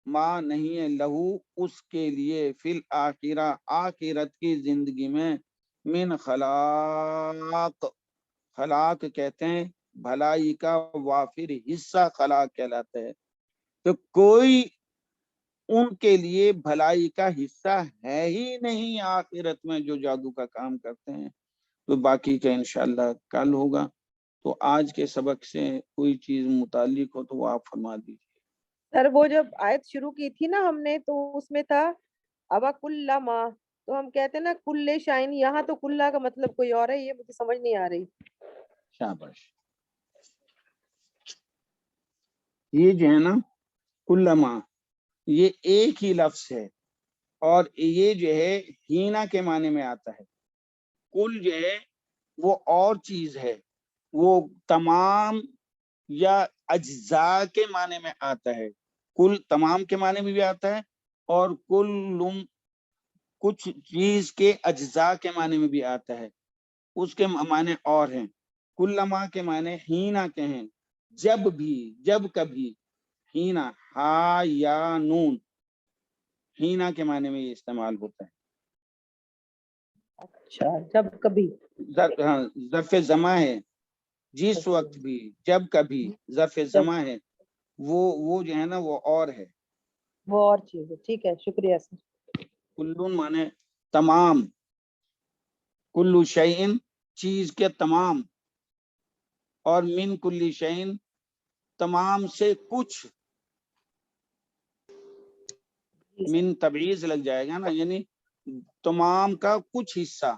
ما نہیں ہے لہو اس کے لیے، فی الآخرہ آخرت کی زندگی میں، من خلاق، خلاق کہتے ہیں بھلائی کا وافر حصہ، خلاق کہلاتا ہے، تو کوئی ان کے لیے بھلائی کا حصہ ہے ہی نہیں آخرت میں جو جادو کا کام کرتے ہیں۔ تو باقی کا انشاءاللہ کل ہوگا۔ تو آج کے سبق سے کوئی چیز متعلق ہو تو وہ آپ فرما دیجیے۔ سر وہ جب آیت شروع کی تھی نا ہم نے، تو اس میں تھا ابا کلّا ما، تو ہم کہتے ہیں نا کلے شائن، یہاں تو کلّا کا مطلب کوئی اور ہے، یہ مجھے سمجھ نہیں آ رہی۔ شاباش، یہ جو ہے نا کلما، یہ ایک ہی لفظ ہے، اور یہ جو ہے ہینا کے معنی میں آتا ہے۔ کل جو ہے وہ اور چیز ہے، وہ تمام یا اجزاء کے معنی میں آتا ہے، کل تمام کے معنی میں بھی آتا ہے، اور کل کچھ چیز کے اجزاء کے معنی میں بھی آتا ہے، اس کے معنی اور ہیں۔ کلما کے معنی ہینا کے ہیں، جب بھی، جب کبھی، ہینا ہا یا نون، ہینا کے معنی میں یہ استعمال ہوتا ہے۔ اچھا، جب کبھی، ظرف زماں ہے، جس وقت بھی، جب کبھی، ظرف زماں ہے، وہ جو ہے نا وہ اور ہے۔ وہ اور چیز ہے، ٹھیک ہے، شکریہ سر۔ کلون مانے تمام، کلو شیئن چیز کے تمام، اور من کلی شیئن تمام سے کچھ، من تبعیض لگ جائے گا نا، یعنی تمام کا کچھ حصہ،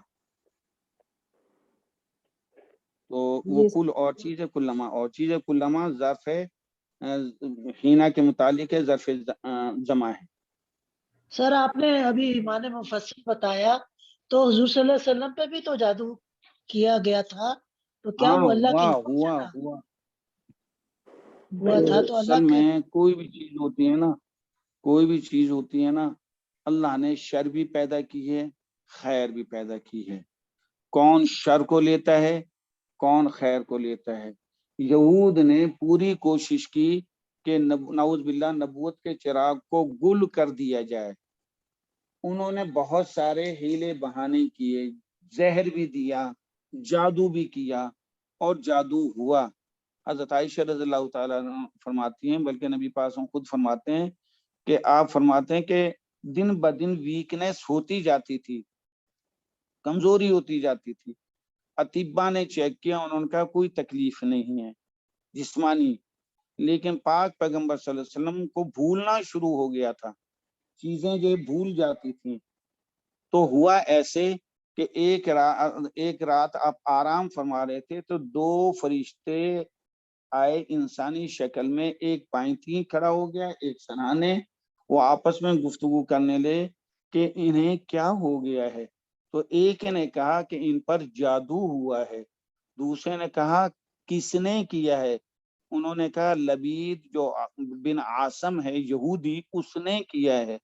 تو وہ کل اور چیز ہے، کلما اور چیز ہے، کلما ظرف ہے ہینا کے متعلق ہے، ظرف زماں ہے۔ سر آپ نے ابھی ایمان مفصل بتایا، تو حضور صلی اللہ علیہ وسلم پہ بھی تو جادو کیا گیا تھا، تو کیا وہ اللہ کے حکم سے تھا؟ ہوا تھا تو اصل اللہ کے میں کوئی بھی چیز ہوتی ہے نا، کوئی بھی چیز ہوتی ہے نا، اللہ نے شر بھی پیدا کی ہے، خیر بھی پیدا کی ہے۔ کون شر کو لیتا ہے، کون خیر کو لیتا ہے؟ یہود نے پوری کوشش کی کہ نعوذ باللہ نبوت کے چراغ کو گل کر دیا جائے۔ انہوں نے بہت سارے ہیلے بہانے کیے، زہر بھی دیا، جادو بھی کیا، اور جادو ہوا۔ حضرت عائشہ رضی اللہ تعالیٰ عنہ فرماتی ہیں، بلکہ نبی پاک خود فرماتے ہیں کہ آپ فرماتے ہیں کہ دن بدن ویکنیس ہوتی جاتی تھی، کمزوری ہوتی جاتی تھی۔ اطباء نے چیک کیا، انہوں نے کہا کوئی تکلیف نہیں ہے جسمانی، لیکن پاک پیغمبر صلی اللہ علیہ وسلم کو بھولنا شروع ہو گیا تھا، چیزیں جو بھول جاتی تھیں۔ تو ہوا ایسے کہ ایک رات آپ آرام فرما رہے تھے تو دو فرشتے آئے انسانی شکل میں، ایک پائنتی کھڑا ہو گیا، ایک سنانے، وہ آپس میں گفتگو کرنے لے کہ انہیں کیا ہو گیا ہے۔ تو ایک نے کہا کہ ان پر جادو ہوا ہے، دوسرے نے کہا کس نے کیا ہے؟ انہوں نے کہا لبید جو بن عاصم ہے یہودی، اس نے کیا ہے۔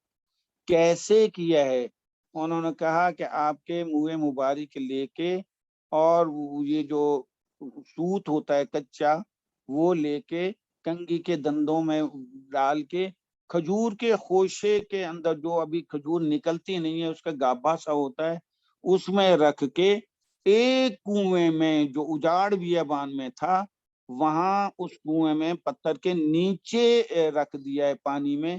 کیسے کیا ہے؟ انہوں نے کہا کہ آپ کے منہ مبارک لے کے، اور یہ جو سوت ہوتا ہے کچا وہ لے کے کنگھی کے دندوں میں ڈال کے، کھجور کے خوشے کے اندر جو ابھی کھجور نکلتی نہیں ہے اس کا گابا سا ہوتا ہے، اس میں رکھ کے ایک کنویں میں جو اجاڑ بیابان میں تھا، وہاں اس کنویں میں پتھر کے نیچے رکھ دیا ہے پانی میں،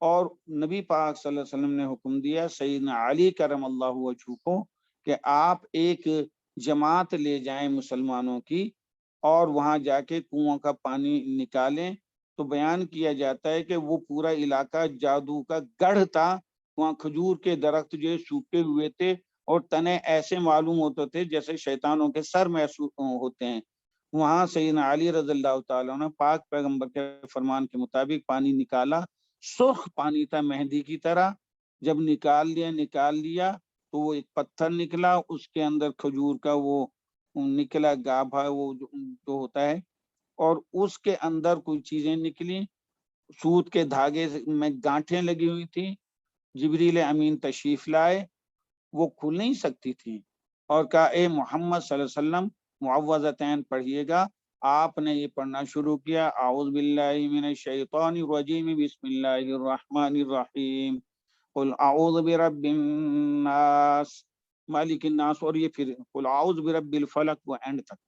اور نبی پاک صلی اللہ علیہ وسلم نے حکم دیا سیدنا علی کرم اللہ وجہہ کو کہ آپ ایک جماعت لے جائیں مسلمانوں کی، اور وہاں جا کے کنواں کا پانی نکالیں۔ تو بیان کیا جاتا ہے کہ وہ پورا علاقہ جادو کا گڑھ تھا، وہاں کھجور کے درخت جو سوکھے ہوئے تھے اور تنے ایسے معلوم ہوتے تھے جیسے شیطانوں کے سر محسوس ہوتے ہیں۔ وہاں سیدنا علی رضی اللہ تعالیٰ نے پاک پیغمبر کے فرمان کے مطابق پانی نکالا، سرخ پانی تھا مہندی کی طرح، جب نکال لیا تو وہ ایک پتھر نکلا، اس کے اندر کھجور کا وہ نکلا گابھا، وہ جو ہوتا ہے، اور اس کے اندر کوئی چیزیں نکلی، سوت کے دھاگے میں گانٹھیں لگی ہوئی تھی، جبریل امین تشریف لائے، وہ کھل نہیں سکتی تھی، اور کہا اے محمد صلی اللہ علیہ وسلم معوذتین پڑھیے گا۔ آپ نے یہ پڑھنا شروع کیا، اعوذ باللہ من الشیطان الرجیم بسم اللہ الرحمن الرحیم قل اعوذ برب الناس مالک الناس، اور یہ پھر قل اعوذ برب الفلق، وہ اینڈ تک۔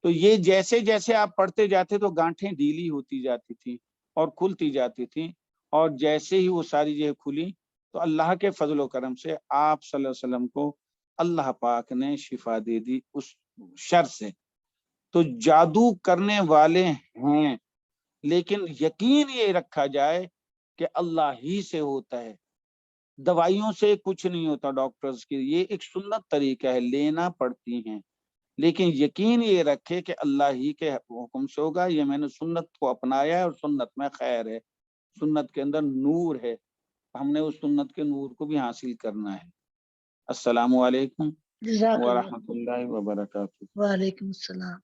تو یہ جیسے جیسے آپ پڑھتے جاتے تو گانٹھیں ڈھیلی ہوتی جاتی تھی اور کھلتی جاتی تھی، اور جیسے ہی وہ ساری جگہ کھلی تو اللہ کے فضل و کرم سے آپ صلی اللہ علیہ وسلم کو اللہ پاک نے شفا دے دی اس شر سے۔ تو جادو کرنے والے ہیں، لیکن یقین یہ رکھا جائے کہ اللہ ہی سے ہوتا ہے، دوائیوں سے کچھ نہیں ہوتا، ڈاکٹرز کی یہ ایک سنت طریقہ ہے، لینا پڑتی ہیں، لیکن یقین یہ رکھے کہ اللہ ہی کے حکم سے ہوگا۔ یہ میں نے سنت کو اپنایا ہے اور سنت میں خیر ہے، سنت کے اندر نور ہے، ہم نے اس سنت کے نور کو بھی حاصل کرنا ہے۔ السلام علیکم جزاک اللہ، ورحمۃ اللہ وبرکاتہ۔ وعلیکم السلام۔